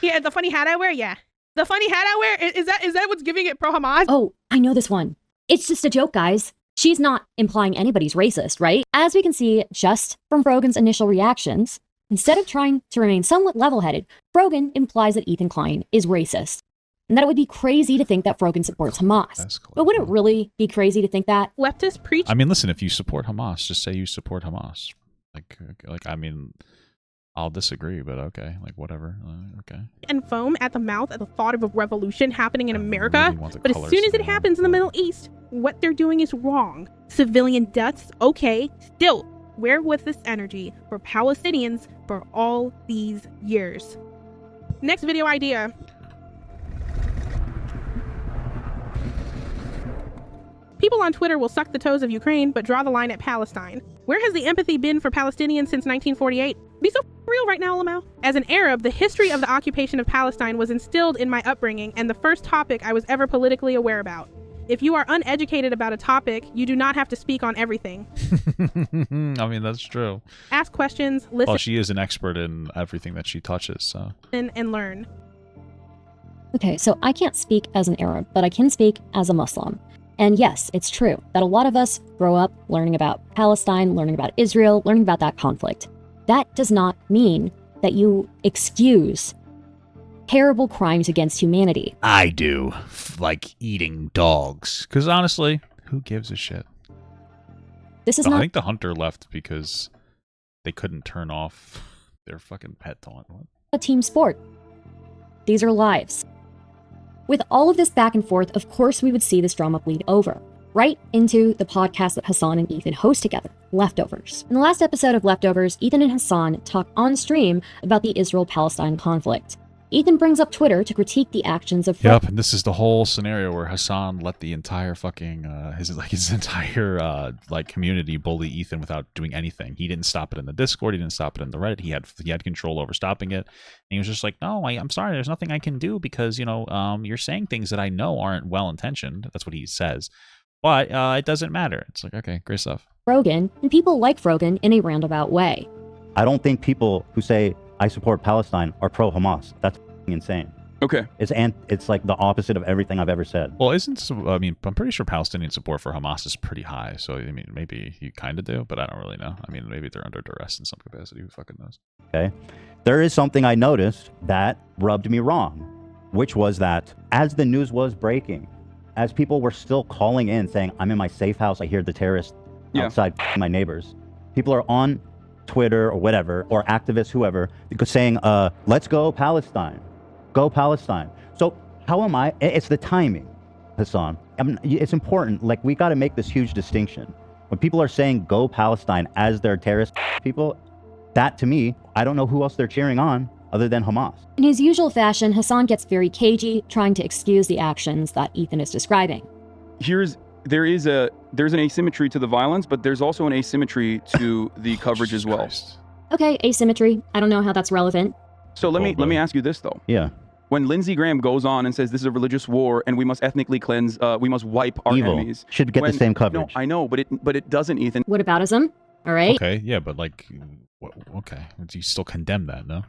Yeah, the funny hat I wear, yeah. The funny hat I wear, is that what's giving it pro-Hamas? Oh, I know this one. It's just a joke, guys. She's not implying anybody's racist, right? As we can see just from Frogan's initial reactions, instead of trying to remain somewhat level-headed, Frogan implies that Ethan Klein is racist, and that it would be crazy to think that Frogan supports Hamas. But would it really be crazy to think that? Leftists preach. I mean, listen, if you support Hamas, just say you support Hamas. I mean, I'll disagree, but okay, like whatever, okay. And foam at the mouth at the thought of a revolution happening in America. But as soon as it happens in the Middle East, what they're doing is wrong. Civilian deaths, okay. Still, where was this energy for Palestinians for all these years? Next video idea. People on Twitter will suck the toes of Ukraine, but draw the line at Palestine. Where has the empathy been for Palestinians since 1948? Be so real right now, Lamau. As an Arab, the history of the occupation of Palestine was instilled in my upbringing and the first topic I was ever politically aware about. If you are uneducated about a topic, you do not have to speak on everything. I mean, that's true. Ask questions, listen. Well, she is an expert in everything that she touches, so. And learn. Okay, so I can't speak as an Arab, but I can speak as a Muslim. And yes, it's true that a lot of us grow up learning about Palestine, learning about Israel, learning about that conflict. That does not mean that you excuse terrible crimes against humanity. I do, like eating dogs. Because honestly, who gives a shit? This is I not think the hunter left because they couldn't turn off their fucking pet taunt. a team sport. These are lives. With all of this back and forth, of course we would see this drama bleed over, right into the podcast that Hassan and Ethan host together, Leftovers. In the last episode of Leftovers, Ethan and Hassan talk on stream about the Israel-Palestine conflict. Ethan brings up Twitter to critique the actions of... Yep, and this is the whole scenario where Hassan let the entire fucking, his entire, community bully Ethan without doing anything. He didn't stop it in the Discord, he didn't stop it in the Reddit, he had control over stopping it. And he was just like, no, I'm sorry, there's nothing I can do because, you're saying things that I know aren't well-intentioned. That's what he says. But it doesn't matter. It's like, okay, great stuff. Frogan, and people like Frogan in a roundabout way. I don't think people who say I support Palestine are pro-Hamas. That's insane. Okay. It's like the opposite of everything I've ever said. Well, I'm pretty sure Palestinian support for Hamas is pretty high. So, I mean, maybe you kind of do, but I don't really know. I mean, maybe they're under duress in some capacity. Who fucking knows? Okay. There is something I noticed that rubbed me wrong, which was that as the news was breaking, as people were still calling in saying, I'm in my safe house, I hear the terrorists outside my neighbors. People are on Twitter or whatever, or activists, whoever, saying, let's go Palestine. Go Palestine. So how am I? It's the timing, Hassan. It's important. Like, we got to make this huge distinction. When people are saying go Palestine as their terrorist people, that to me, I don't know who else they're cheering on other than Hamas. In his usual fashion, Hassan gets very cagey, trying to excuse the actions that Ethan is describing. There's an asymmetry to the violence, but there's also an asymmetry to the coverage as well. Okay, asymmetry. I don't know how that's relevant. So let me ask you this though. Yeah. When Lindsey Graham goes on and says this is a religious war and we must ethnically cleanse, we must wipe our enemies, should get the same coverage. No, I know, but it doesn't, Ethan. Whataboutism? All right. Okay, yeah, but okay, you still condemn that, no?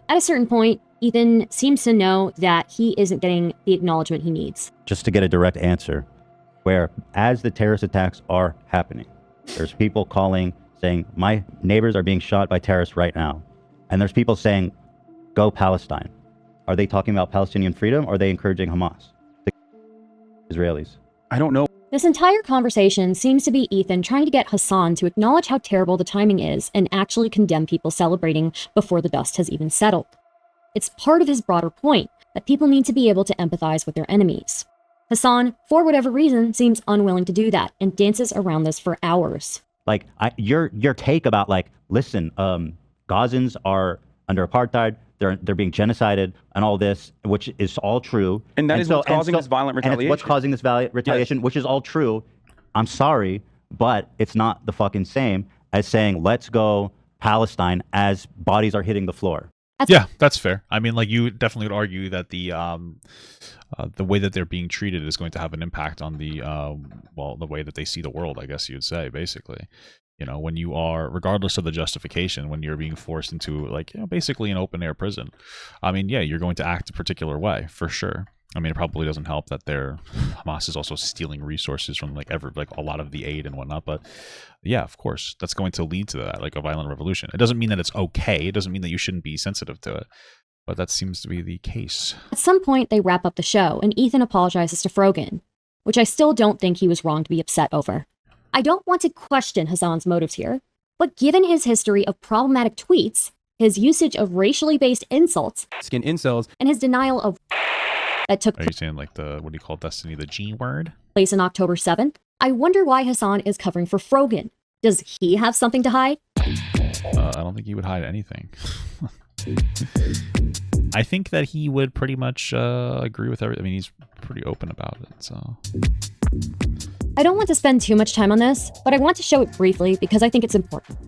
At a certain point, Ethan seems to know that he isn't getting the acknowledgement he needs. Just to get a direct answer, where as the terrorist attacks are happening, there's people calling, saying, my neighbors are being shot by terrorists right now. And there's people saying, go Palestine. Are they talking about Palestinian freedom or are they encouraging Hamas? The Israelis. I don't know. This entire conversation seems to be Ethan trying to get Hassan to acknowledge how terrible the timing is and actually condemn people celebrating before the dust has even settled. It's part of his broader point that people need to be able to empathize with their enemies. Hassan, for whatever reason, seems unwilling to do that and dances around this for hours. Like, your take about, like, listen, Gazans are under apartheid, they're being genocided and all this, which is all true. And that is what's causing this violent retaliation. And it's what's causing this violent retaliation, which is all true. I'm sorry, but it's not the fucking same as saying, let's go Palestine, as bodies are hitting the floor. Yeah, that's fair. I mean, like, you definitely would argue that the way that they're being treated is going to have an impact on the the way that they see the world, I guess you'd say, basically. You know, when you are, regardless of the justification, when you're being forced into, like, you know, basically an open air prison, I mean, yeah, you're going to act a particular way, for sure. I mean, it probably doesn't help that Hamas is also stealing resources from like a lot of the aid and whatnot. But yeah, of course, that's going to lead to that, like a violent revolution. It doesn't mean that it's okay. It doesn't mean that you shouldn't be sensitive to it. But that seems to be the case. At some point, they wrap up the show, and Ethan apologizes to Frogan, which I still don't think he was wrong to be upset over. I don't want to question Hassan's motives here, but given his history of problematic tweets, his usage of racially based insults, skin incels, and his denial of that took Are you saying like the, what do you call it, Destiny, the G word? Place on October 7th, I wonder why Hassan is covering for Frogan. Does he have something to hide? I don't think he would hide anything. I think that he would pretty much agree with everything. I mean, he's pretty open about it, so. I don't want to spend too much time on this, but I want to show it briefly because I think it's important.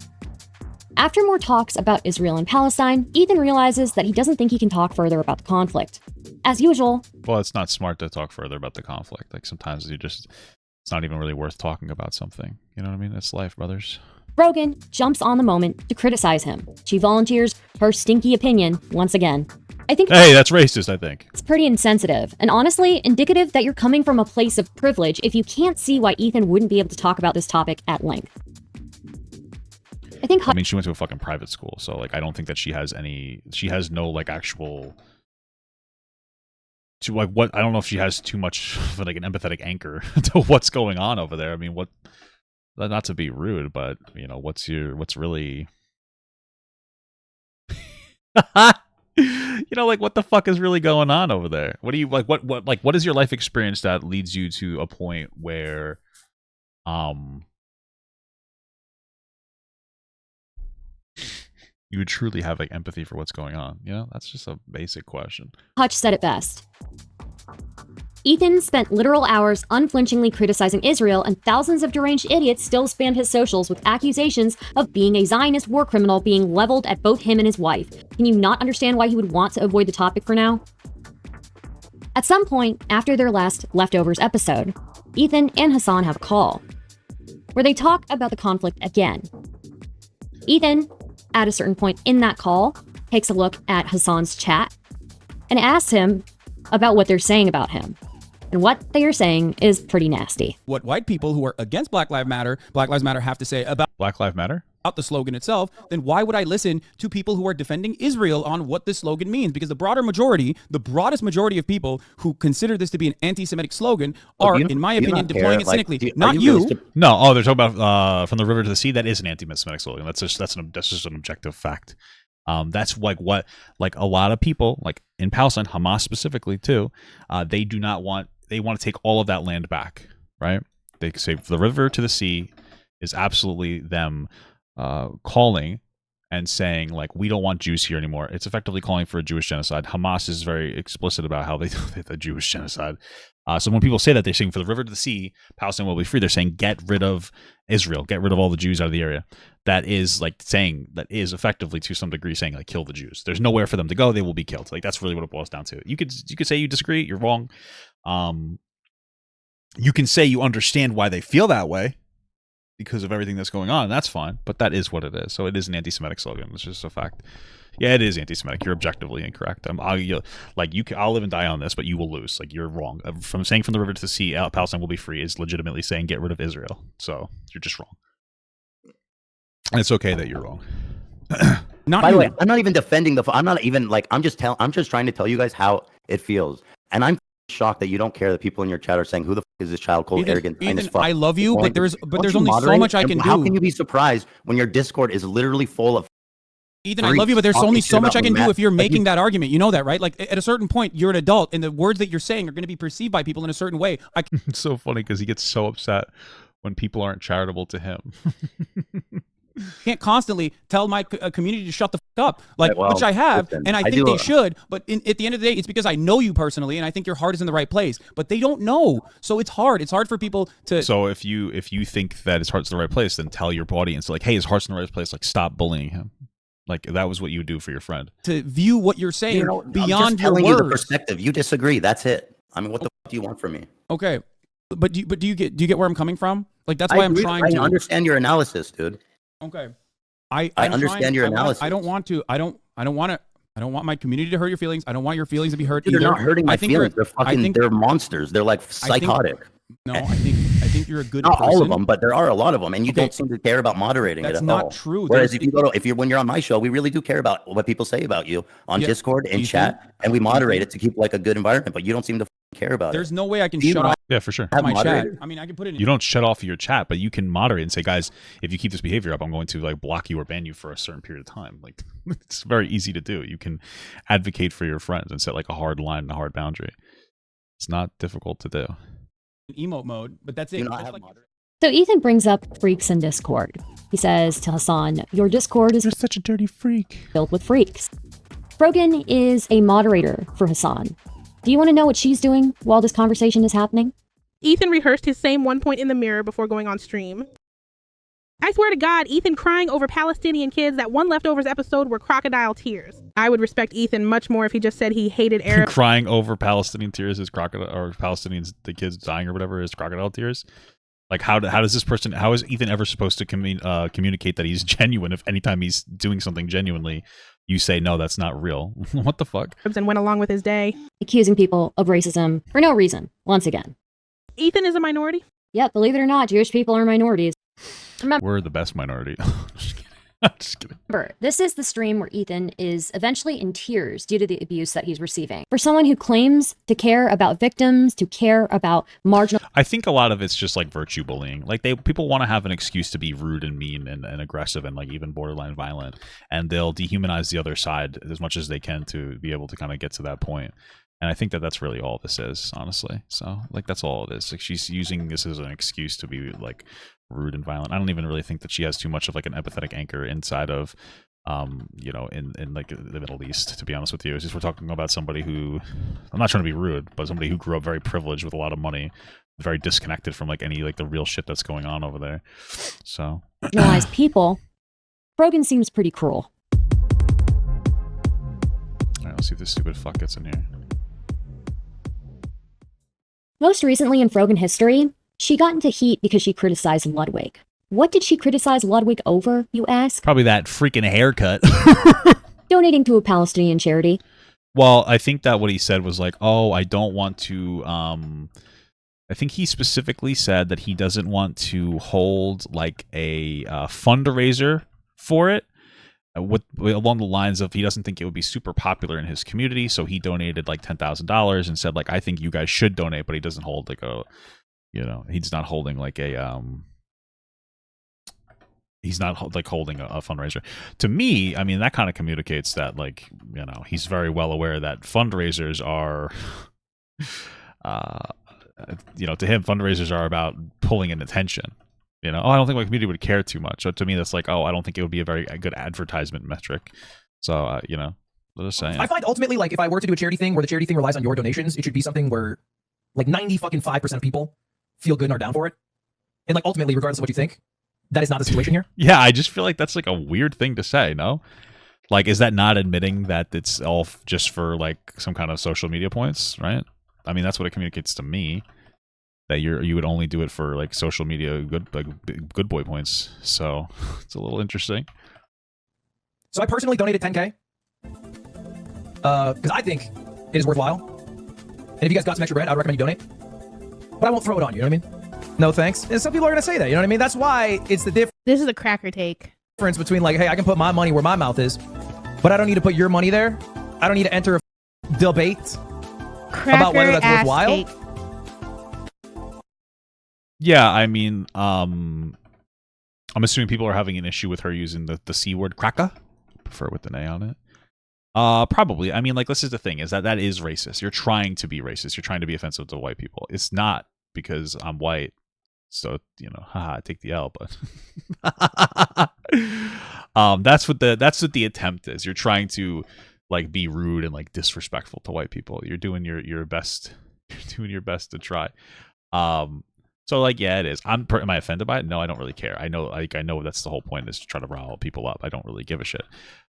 After more talks about Israel and Palestine, Ethan realizes that he doesn't think he can talk further about the conflict. As usual, well, it's not smart to talk further about the conflict. Like, sometimes it's not even really worth talking about something. You know what I mean? It's life, brothers. Frogan jumps on the moment to criticize him. She volunteers her stinky opinion once again. I think hey, that's racist, I think. It's pretty insensitive, and honestly, indicative that you're coming from a place of privilege if you can't see why Ethan wouldn't be able to talk about this topic at length. I mean, she went to a fucking private school, so, like, I don't think that she has no, like, actual... I don't know if she has too much of, like, an empathetic anchor to what's going on over there. I mean, not to be rude, but, you know, what's really... You know, like, what the fuck is really going on over there? What do you, like, what is your life experience that leads you to a point where, you would truly have, like, empathy for what's going on? You know, that's just a basic question. Hutch said it best. Ethan spent literal hours unflinchingly criticizing Israel, and thousands of deranged idiots still spammed his socials with accusations of being a Zionist war criminal being leveled at both him and his wife. Can you not understand why he would want to avoid the topic for now? At some point after their last Leftovers episode, Ethan and Hassan have a call, where they talk about the conflict again. Ethan, at a certain point in that call, takes a look at Hassan's chat and asks him about what they're saying about him. And what they are saying is pretty nasty. What white people who are against Black Lives Matter have to say about Black Lives Matter? About the slogan itself, then why would I listen to people who are defending Israel on what this slogan means? Because the broadest majority of people who consider this to be an anti-Semitic slogan are, in my opinion, deploying it cynically. Not you. No, they're talking about from the river to the sea. That is an anti-Semitic slogan. That's just an objective fact. That's like what, like, a lot of people, like in Palestine, Hamas specifically too, they want to take all of that land back, right? They say the river to the sea is absolutely them calling and saying, like, we don't want Jews here anymore. It's effectively calling for a Jewish genocide. Hamas is very explicit about how they do the Jewish genocide. So when people say that, they're saying for the river to the sea, Palestine will be free. They're saying get rid of Israel, get rid of all the Jews out of the area. That is effectively, to some degree, saying, like, kill the Jews. There's nowhere for them to go. They will be killed. Like, that's really what it boils down to. You could say you disagree. You're wrong. You can say you understand why they feel that way because of everything that's going on. That's fine, but that is what it is. So it is an anti-Semitic slogan. It's just a fact. Yeah, it is anti-Semitic. You're objectively incorrect. I'll live and die on this, but you will lose. Like, you're wrong. From saying from the river to the sea, Palestine will be free is legitimately saying get rid of Israel. So you're just wrong. And it's okay that you're wrong. By the way, I'm not even defending I'm just trying to tell you guys how it feels. And I'm shocked that you don't care that people in your chat are saying, who the fuck is this child called arrogant? Ethan, I love you, but there's only so much I can do. How can you be surprised when your Discord is literally full of Ethan, I love you, but there's only so much I can do if you're making that argument. You know that, right? Like, at a certain point, you're an adult, and the words that you're saying are going to be perceived by people in a certain way. It's so funny because he gets so upset when people aren't charitable to him. Can't constantly tell my community to shut the fuck up, like, Right, well, which I have, listen, and I think do they should. But at the end of the day, it's because I know you personally, and I think your heart is in the right place. But they don't know, so it's hard. It's hard for people to. So if you think that his heart's in the right place, then tell your audience like, hey, his heart's in the right place. Like, stop bullying him. Like that was what you would do for your friend. To view what you're saying beyond I'm just your telling words. you the perspective. You disagree. That's it. I mean, what the fuck do you want from me? Okay, but do you get where I'm coming from? Like that's why I'm trying to understand your analysis, dude. Okay. I understand your analysis. I don't want my community to hurt your feelings. I don't want your feelings to be hurt Dude, either. they're not hurting my feelings. They're monsters. They're like psychotic. I think you're a good not person. all of them, but there are a lot of them, and you don't seem to care about moderating That's it at not all. true. Whereas when you're on my show, we really do care about what people say about you on Discord and chat, and we moderate it to keep like a good environment. But you don't seem to care about it. There's no way I can shut off. Yeah, for sure. My chat. I mean, I can put it in. You don't shut off your chat, but you can moderate and say, guys, if you keep this behavior up, I'm going to like block you or ban you for a certain period of time. Like it's very easy to do. You can advocate for your friends and set like a hard line and a hard boundary. It's not difficult to do. Emote mode, but that's it. So Ethan brings up freaks in Discord. He says to Hassan, your Discord is such a dirty freak. Filled with freaks. Frogan is a moderator for Hassan. Do you want to know what she's doing while this conversation is happening? Ethan rehearsed his same 1 point in the mirror before going on stream. I swear to God, Ethan crying over Palestinian kids, that one Leftovers episode were crocodile tears. I would respect Ethan much more if he just said he hated Arabs. Crying over Palestinian tears is crocodile, or Palestinians, the kids dying or whatever, is crocodile tears. Like how does this person? How is Ethan ever supposed to communicate that he's genuine if anytime he's doing something genuinely, you say no, that's not real? What the fuck? And went along with his day, accusing people of racism for no reason. Once again, Ethan is a minority. Yep, believe it or not, Jewish people are minorities. Remember, we're the best minority. Just kidding. Remember, this is the stream where Ethan is eventually in tears due to the abuse that he's receiving. For someone who claims to care about victims, to care about marginal... I think a lot of it's just like virtue bullying. Like people want to have an excuse to be rude and mean and aggressive and like even borderline violent. And they'll dehumanize the other side as much as they can to be able to kind of get to that point. And I think that that's really all this is, honestly. So like that's all it is. Like she's using this as an excuse to be like rude and violent. I don't even really think that she has too much of like an empathetic anchor inside of you know, in like the Middle East, to be honest with you. It's just we're talking about somebody who, I'm not trying to be rude, but somebody who grew up very privileged with a lot of money, very disconnected from like any like the real shit that's going on over there. So marginalized people, Frogan seems pretty cruel. Alright, let's see if this stupid fuck gets in here. Most recently in Frogan history, she got into heat because she criticized Ludwig. What did she criticize Ludwig over, you ask? Probably that freaking haircut. Donating to a Palestinian charity. Well, I think that what he said was like, oh, I don't want to, I think he specifically said that he doesn't want to hold like a fundraiser for it. Along the lines of he doesn't think it would be super popular in his community, so he donated like $10,000 and said like, I think you guys should donate, but he doesn't hold like a, you know, he's not holding like a he's not like holding a fundraiser. To me, I mean, that kind of communicates that like, you know, he's very well aware that fundraisers are you know, to him fundraisers are about pulling in attention. You know, oh, I don't think my community would care too much. So to me, that's like, oh, I don't think it would be a very good advertisement metric. So, you know, let's say. I find ultimately, like, if I were to do a charity thing where the charity thing relies on your donations, it should be something where, like, 95% of people feel good and are down for it. And, like, ultimately, regardless of what you think, that is not the situation here. Yeah, I just feel like that's, like, a weird thing to say, no? Like, is that not admitting that it's all just for, like, some kind of social media points, right? I mean, that's what it communicates to me. That you would only do it for like social media good boy points, so it's a little interesting. So I personally donated 10K because I think it is worthwhile. And if you guys got some extra bread, I'd recommend you donate. But I won't throw it on you. You know what I mean? No thanks. And some people are gonna say that. You know what I mean? That's why it's the difference. This is a cracker take. Difference between like, hey, I can put my money where my mouth is, but I don't need to put your money there. I don't need to enter a debate about whether that's worthwhile. Take. Yeah, I mean, I'm assuming people are having an issue with her using the C word, cracker. I prefer with an A on it. Probably. I mean, like, this is the thing, is that is racist. You're trying to be racist. You're trying to be offensive to white people. It's not because I'm white. So, you know, haha, take the L, but That's what the attempt is. You're trying to like be rude and like disrespectful to white people. You're doing your best. You're doing your best to try. So like, yeah, it is. Am I offended by it? No, I don't really care. I know that's the whole point, is to try to rile people up. I don't really give a shit.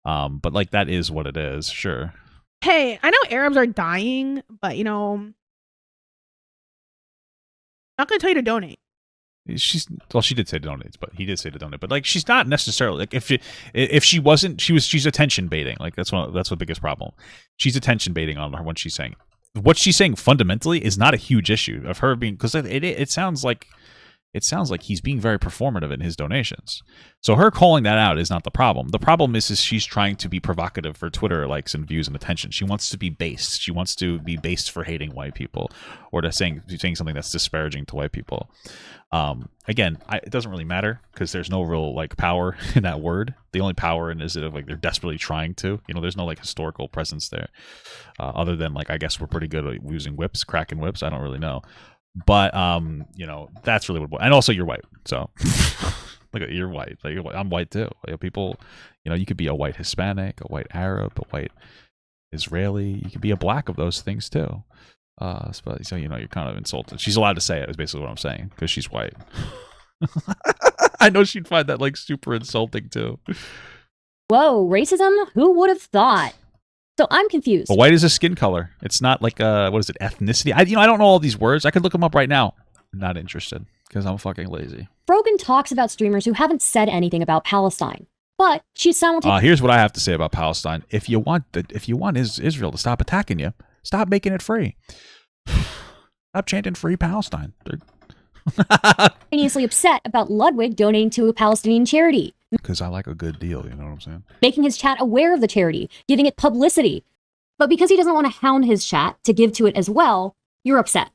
But like, that is what it is. Sure. Hey, I know Arabs are dying, but you know, I'm not gonna tell you to donate. She did say to donate, but he did say to donate. But like, she's not necessarily like, if she wasn't, she's attention baiting. Like that's the biggest problem. She's attention baiting on her when she's saying. What she's saying fundamentally is not a huge issue of her being, because it sounds like he's being very performative in his donations. So her calling that out is not the problem. The problem is she's trying to be provocative for Twitter likes and views and attention. She wants to be based. She wants to be based for hating white people, or to saying something that's disparaging to white people. Again, it doesn't really matter, because there's no real like power in that word. The only power in is that like they're desperately trying to. You know, there's no like historical presence there, other than like, I guess we're pretty good at using whips, cracking whips. I don't really know. But you know, that's really what. And also, you're white, so look, you're white. Like, I'm white too. Like, people, you know, you could be a white Hispanic, a white Arab, a white Israeli. You could be a black of those things too. So you know, you're kind of insulted. She's allowed to say it. Is basically what I'm saying, because she's white. I know she'd find that like super insulting too. Whoa, racism? Who would have thought? So I'm confused. But white is a skin color. It's not like what is it, ethnicity? I don't know all these words. I could look them up right now. I'm not interested, because I'm fucking lazy. Frogan talks about streamers who haven't said anything about Palestine, but she's simultaneously. Here's what I have to say about Palestine. If you want Israel to stop attacking you, stop making it free. Stop chanting "Free Palestine." Simultaneously upset about Ludwig donating to a Palestinian charity. Because I like a good deal, you know what I'm saying? Making his chat aware of the charity, giving it publicity. But because he doesn't want to hound his chat to give to it as well, you're upset.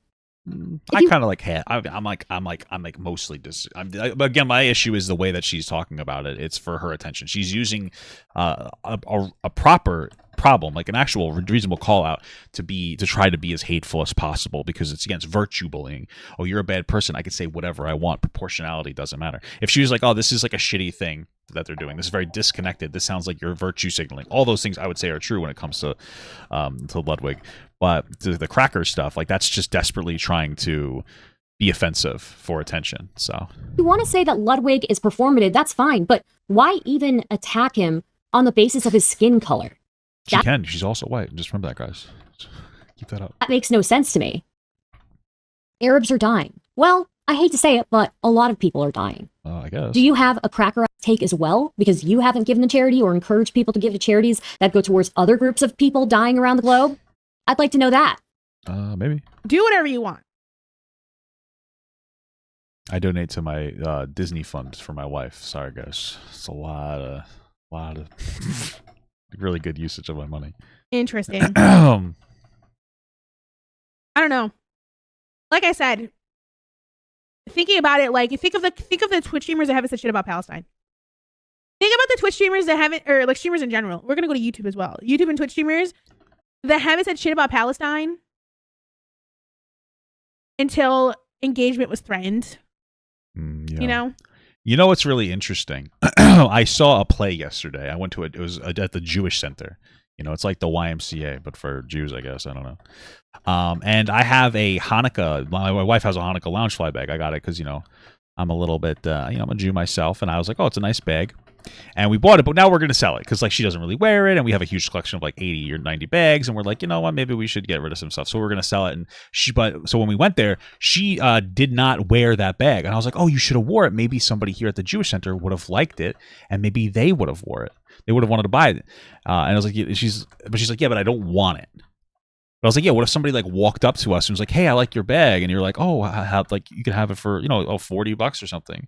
I kind of like, I'm like mostly again, my issue is the way that she's talking about it. It's for her attention. She's using a proper problem, like an actual reasonable call out, to try to be as hateful as possible, because it's against virtue bullying. Oh, you're a bad person, I could say whatever I want. Proportionality doesn't matter. If she was like, oh, this is like a shitty thing that they're doing, this is very disconnected, this sounds like you're virtue signaling, all those things I would say are true when it comes to Ludwig. But the cracker stuff, like, that's just desperately trying to be offensive for attention. So you want to say that Ludwig is performative, that's fine, but why even attack him on the basis of his skin color? She's also white. Just remember that, guys. Keep that up. That makes no sense to me. Arabs are dying. Well, I hate to say it, but a lot of people are dying. I guess. Do you have a cracker take as well? Because you haven't given to charity or encouraged people to give to charities that go towards other groups of people dying around the globe? I'd like to know that. Maybe. Do whatever you want. I donate to my Disney fund for my wife. Sorry, guys. It's a lot of really good usage of my money. Interesting. I don't know. Like I said, thinking about it, like, think of the Twitch streamers that haven't said shit about Palestine. Think about the Twitch streamers that haven't, or like streamers in general. We're gonna go to YouTube as well. YouTube and Twitch streamers that haven't said shit about Palestine until engagement was threatened. You know? You know what's really interesting? I saw a play yesterday. I went to it. It was at the Jewish Center. You know, it's like the YMCA, but for Jews, I guess. I don't know. And I have a Hanukkah. My wife has a Hanukkah lounge fly bag. I got it because, you know, I'm a little bit, I'm a Jew myself. And I was like, oh, it's a nice bag. And we bought it, but now we're going to sell it because, like, she doesn't really wear it. And we have a huge collection of like 80 or 90 bags. And we're like, you know what, maybe we should get rid of some stuff. So we're going to sell it. And so when we went there, she did not wear that bag. And I was like, oh, you should have wore it. Maybe somebody here at the Jewish Center would have liked it. And maybe they would have wore it. They would have wanted to buy it. And I was like, she's like, yeah, but I don't want it. But I was like, yeah, what if somebody like walked up to us and was like, hey, I like your bag. And you're like, oh, like you could have it for, you know, $40 or something.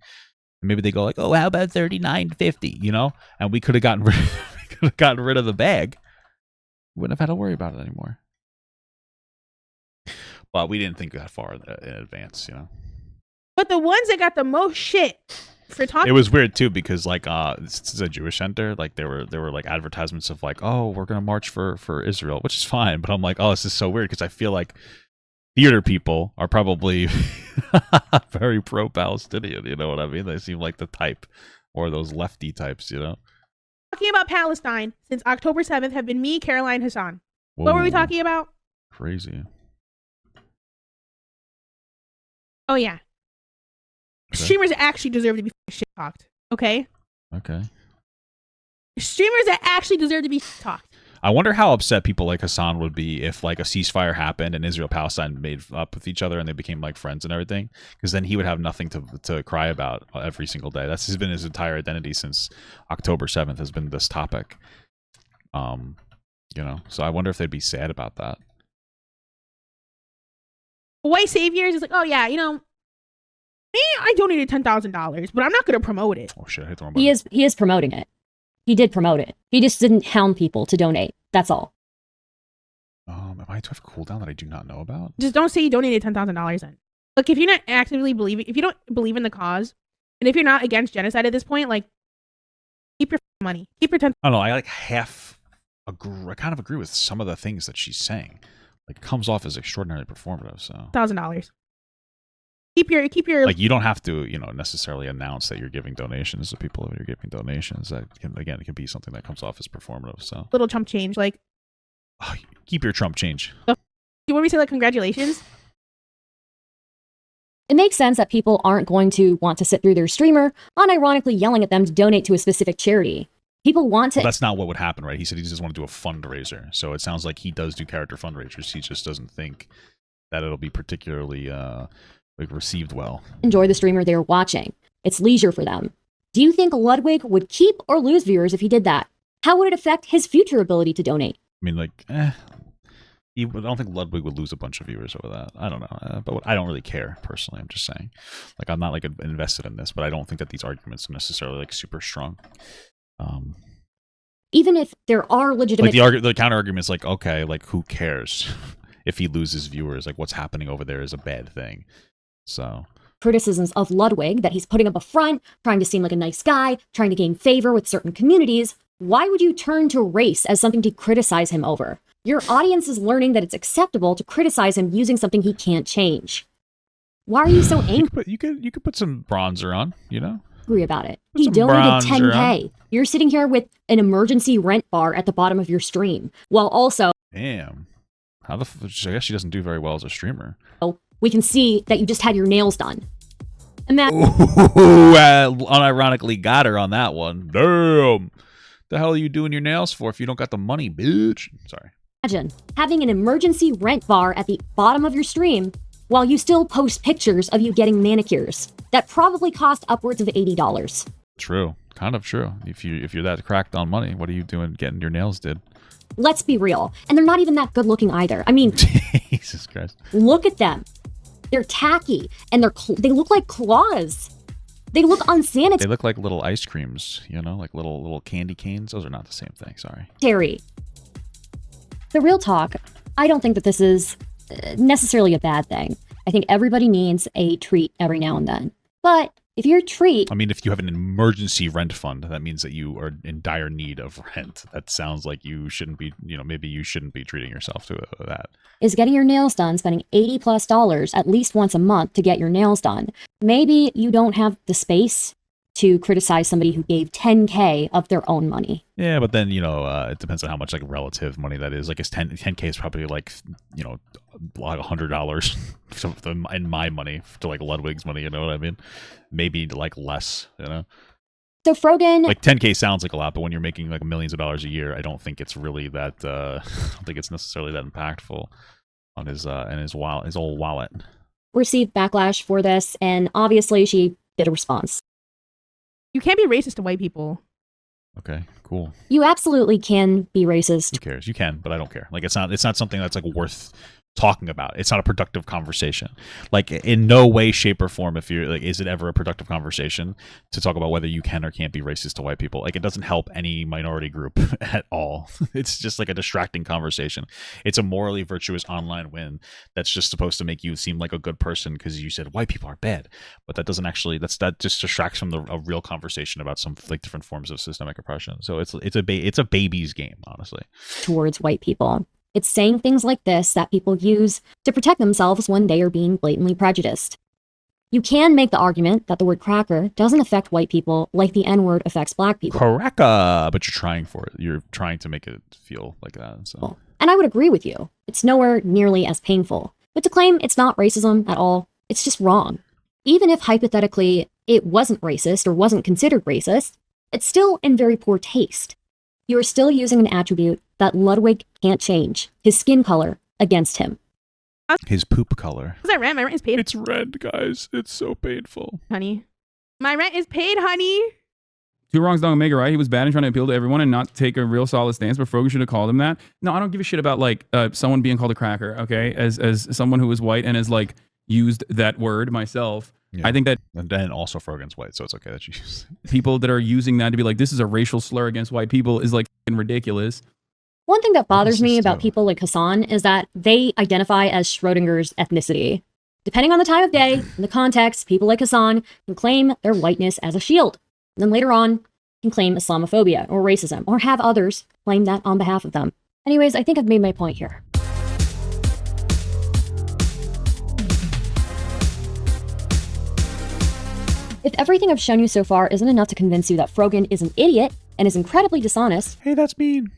And maybe they go like, oh, how about $39.50, you know? And we could have gotten rid of the bag. We wouldn't have had to worry about it anymore. But we didn't think that far in advance, you know? But the ones that got the most shit for talking. It was weird too, because like this is a Jewish center. Like there were like advertisements of like, oh, we're gonna march for Israel, which is fine. But I'm like, oh, this is so weird because I feel like theater people are probably very pro-Palestinian. You know what I mean? They seem like the type or those lefty types, you know. Talking about Palestine since October 7th have been me, Caroline, Hassan. What were we Whoa. talking about? Crazy. Oh yeah. Okay. Streamers actually deserve to be shit talked. Okay. Okay. Streamers that actually deserve to be talked. I wonder how upset people like Hassan would be if like a ceasefire happened and Israel Palestine made up with each other and they became like friends and everything, because then he would have nothing to cry about every single day. That's been his entire identity since October 7th has been this topic. You know, so I wonder if they'd be sad about that. White saviors is like, oh yeah, you know, me, I donated $10,000, but I'm not gonna promote it. Oh shit, I hit the wrong He button. is promoting it. He did promote it. He just didn't hound people to donate. That's all. Do I have a cooldown that I do not know about? Just don't say you donated $10,000 then. Look, if you're not actively believing, if you don't believe in the cause, and if you're not against genocide at this point, like, keep your money. Keep your 10. I don't know. I like I kind of agree with some of the things that she's saying. Like, it comes off as extraordinarily performative. So $1,000. Keep your like, you don't have to, you know, necessarily announce that you're giving donations to people when you're giving donations. That can, again, it can be something that comes off as performative. So little chump change, like, keep your Trump change. do you want me to say like congratulations? It makes sense that people aren't going to want to sit through their streamer unironically yelling at them to donate to a specific charity. People want to. Well, that's not what would happen, right? He said he just want to do a fundraiser. So it sounds like he does do character fundraisers. He just doesn't think that it'll be particularly like received well. Enjoy the streamer they're watching. It's leisure for them. Do you think Ludwig would keep or lose viewers if he did that? How would it affect his future ability to donate? I mean, like, I don't think Ludwig would lose a bunch of viewers over that. I don't know, but I don't really care personally. I'm just saying, like, I'm not like invested in this, but I don't think that these arguments are necessarily like super strong. Even if there are legitimate, like the counter argument is like, okay, like, who cares if he loses viewers? Like, what's happening over there is a bad thing. So criticisms of Ludwig that he's putting up a front, trying to seem like a nice guy, trying to gain favor with certain communities. Why would you turn to race as something to criticize him over? Your audience is learning that it's acceptable to criticize him using something he can't change. Why are you so angry? You could put some bronzer on, you know? About it. Put He some donated bronzer 10K. on. You're sitting here with an emergency rent bar at the bottom of your stream, while also, Damn, I guess she doesn't do very well as a streamer. we can see that you just had your nails done. Imagine Unironically got her on that one. Damn, the hell are you doing your nails for if you don't got the money, bitch? Sorry. Imagine having an emergency rent bar at the bottom of your stream while you still post pictures of you getting manicures that probably cost upwards of $80. True, kind of true. If you're that cracked on money, what are you doing getting your nails did? Let's be real. And they're not even that good looking either. I mean, Jesus Christ. Look at them. They're tacky and they look like claws. They look unsanitary. They look like little ice creams, you know, like little candy canes. Those are not the same thing, sorry. The real talk, I don't think that this is necessarily a bad thing. I think everybody needs a treat every now and then. But if your treat... I mean, if you have an emergency rent fund, that means that you are in dire need of rent. That sounds like you shouldn't be, you know, maybe you shouldn't be treating yourself to that. Is getting your nails done, spending $80+ at least once a month to get your nails done. Maybe you don't have the space to criticize somebody who gave 10K of their own money. Yeah, but then, you know, it depends on how much like relative money that is. Like, it's 10K is probably like, you know, like $100 in my money to like Ludwig's money. You know what I mean? Maybe like less. You know. So Frogan, like 10K sounds like a lot, but when you're making like millions of dollars a year, I don't think it's really that. I don't think it's necessarily that impactful on his wallet, his old wallet. Received backlash for this, and obviously she did a response. You can't be racist to white people. Okay, cool. You absolutely can be racist. Who cares? You can, but I don't care. Like, it's not something that's like worth talking about. It's not a productive conversation. Like, in no way, shape, or form, if you're like, is it ever a productive conversation to talk about whether you can or can't be racist to white people? Like, it doesn't help any minority group at all. It's just like a distracting conversation. It's a morally virtuous online win that's just supposed to make you seem like a good person because you said white people are bad, but that doesn't actually. That just distracts from a real conversation about some like different forms of systemic oppression. So it's a baby's game, honestly. Towards white people. It's saying things like this that people use to protect themselves when they are being blatantly prejudiced. You can make the argument that the word cracker doesn't affect white people like the N-word affects black people. Cracker, but you're trying for it. You're trying to make it feel like that. So. And I would agree with you. It's nowhere nearly as painful. But to claim it's not racism at all, it's just wrong. Even if hypothetically it wasn't racist or wasn't considered racist, it's still in very poor taste. You are still using an attribute that Ludwig can't change, his skin color, against him. His poop color. Is that rent? My rent is paid. It's red, guys. It's so painful. Honey. My rent is paid, honey. Two wrongs don't make a right. He was bad and trying to appeal to everyone and not take a real solid stance, but Frogan should have called him that. No, I don't give a shit about like someone being called a cracker, okay? As someone who is white and has like used that word myself. Yeah. I think that, and then also Frogan's white, so it's okay that you use people that are using that to be like, this is a racial slur against white people is like ridiculous. One thing that bothers me about people like Hassan is that they identify as Schrodinger's ethnicity. Depending on the time of day and the context, people like Hassan can claim their whiteness as a shield. And then later on, can claim Islamophobia or racism, or have others claim that on behalf of them. Anyways, I think I've made my point here. If everything I've shown you so far isn't enough to convince you that Frogan is an idiot and is incredibly dishonest, hey, that's mean.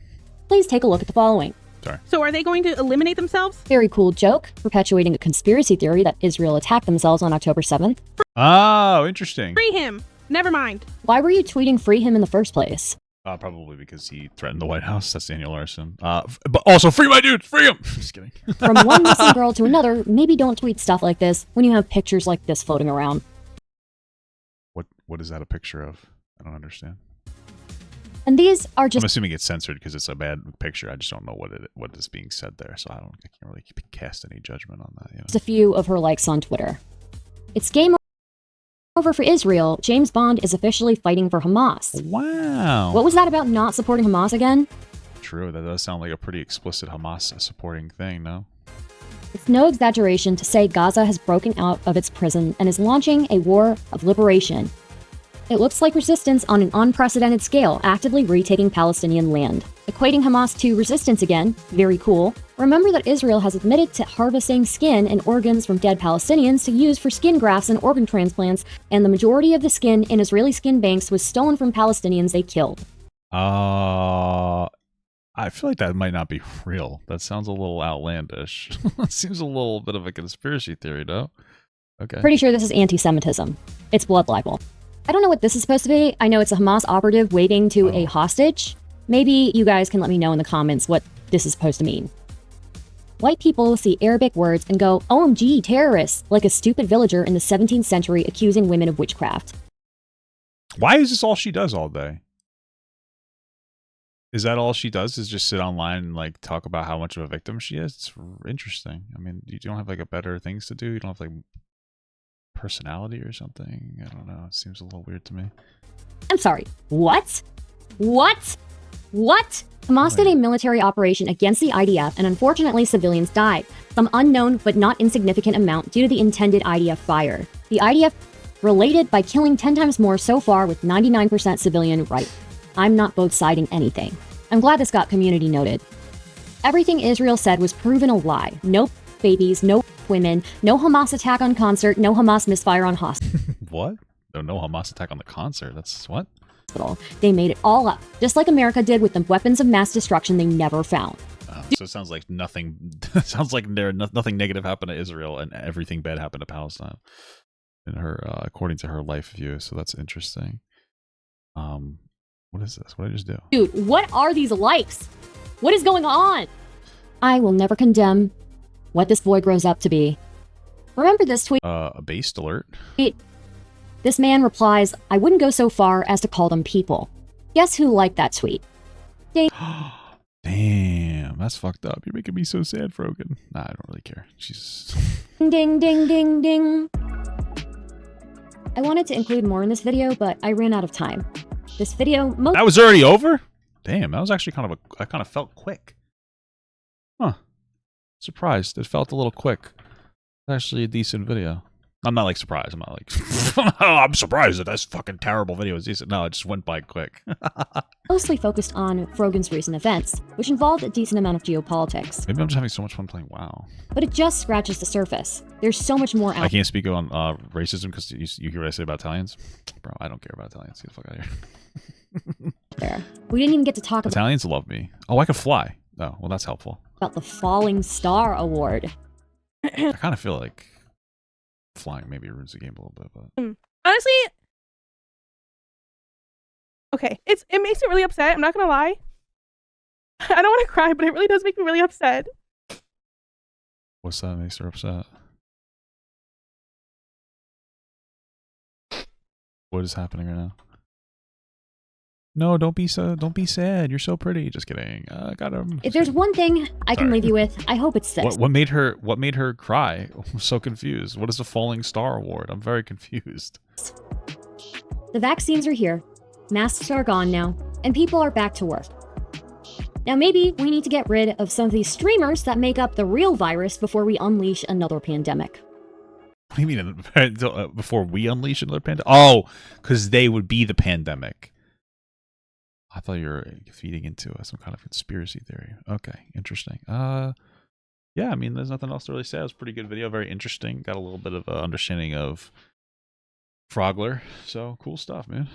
Please take a look at the following. Sorry. So are they going to eliminate themselves? Very cool joke, perpetuating a conspiracy theory that Israel attacked themselves on October 7th. Oh, interesting. Free him. Never mind. Why were you tweeting free him in the first place? Probably because he threatened the White House. That's Daniel Larson. But also, free my dude! Free him! Just kidding. From one Muslim girl to another, maybe don't tweet stuff like this when you have pictures like this floating around. What is that a picture of? I don't understand. And these are just... I'm assuming it's censored because it's a bad picture. I just don't know what is being said there, so I can't really cast any judgment on that. You know? Just a few of her likes on Twitter. It's game over for Israel. James Bond is officially fighting for Hamas. Wow. What was that about not supporting Hamas again? True, that does sound like a pretty explicit Hamas supporting thing, no? It's no exaggeration to say Gaza has broken out of its prison and is launching a war of liberation. It looks like resistance on an unprecedented scale, actively retaking Palestinian land. Equating Hamas to resistance again, very cool. Remember that Israel has admitted to harvesting skin and organs from dead Palestinians to use for skin grafts and organ transplants, and the majority of the skin in Israeli skin banks was stolen from Palestinians they killed. I feel like that might not be real. That sounds a little outlandish. That seems a little bit of a conspiracy theory, though. Okay. Pretty sure this is anti-Semitism. It's blood libel. I don't know what this is supposed to be. I know it's a Hamas operative waving to a hostage. Maybe you guys can let me know in the comments what this is supposed to mean. White people see Arabic words and go, OMG, terrorists, like a stupid villager in the 17th century accusing women of witchcraft. Why is this all she does all day? Is that all she does, is just sit online and like talk about how much of a victim she is? It's interesting. I mean, you don't have like a better things to do? You don't have like personality or something? I don't know. It seems a little weird to me. I'm sorry. What? What? What? Hamas did a military operation against the IDF, and unfortunately civilians died. Some unknown but not insignificant amount due to the intended IDF fire. The IDF related by killing 10 times more so far with 99% civilian right. I'm not both siding anything. I'm glad this got community noted. Everything Israel said was proven a lie. No babies, no women, no Hamas attack on concert, no Hamas misfire on hospital. What? No Hamas attack on the concert? That's what? They made it all up, just like America did with the weapons of mass destruction they never found. So it sounds like nothing. Sounds like nothing negative happened to Israel and everything bad happened to Palestine, in her according to her life view. So that's interesting. What is this? What did I just do? Dude, what are these likes? What is going on? I will never condemn what this boy grows up to be. Remember this tweet? A based alert. This man replies, I wouldn't go so far as to call them people. Guess who liked that tweet? Damn, that's fucked up. You're making me so sad, Frogan. Nah, I don't really care. Jesus. Ding, ding, ding, ding. I wanted to include more in this video, but I ran out of time. This video... That was already over? Damn, that was actually I kind of felt quick. Huh. Surprised. It felt a little quick. Actually a decent video. I'm not like surprised. I'm not like... I'm surprised that this fucking terrible video is decent. No, it just went by quick. Mostly focused on Frogan's recent events, which involved a decent amount of geopolitics. Maybe I'm just having so much fun playing WoW. But it just scratches the surface. There's so much more out I can't speak on racism because you hear what I say about Italians. Bro, I don't care about Italians. Get the fuck out of here. there. We didn't even get to talk Italians love me. Oh, I can fly. Oh, well, that's helpful. about the Falling Star Award. I kind of feel like flying maybe ruins the game a little bit, but Honestly, okay, it makes me really upset. I'm not gonna lie. I don't want to cry, but it really does make me really upset. what's that makes her upset? What is happening right now? No, don't be sad. You're so pretty. Just kidding. Got him. If there's one thing I can leave you with, I hope it's this. What made her cry? I'm so confused. What is the Falling Star Award? I'm very confused. The vaccines are here, masks are gone now, and people are back to work. Now maybe we need to get rid of some of these streamers that make up the real virus before we unleash another pandemic. What do you mean before we unleash another pandemic? Oh, because they would be the pandemic. I thought you were feeding into some kind of conspiracy theory. Okay, interesting. Yeah, I mean, there's nothing else to really say. It was a pretty good video, very interesting. Got a little bit of understanding of Frogler. So cool stuff, man.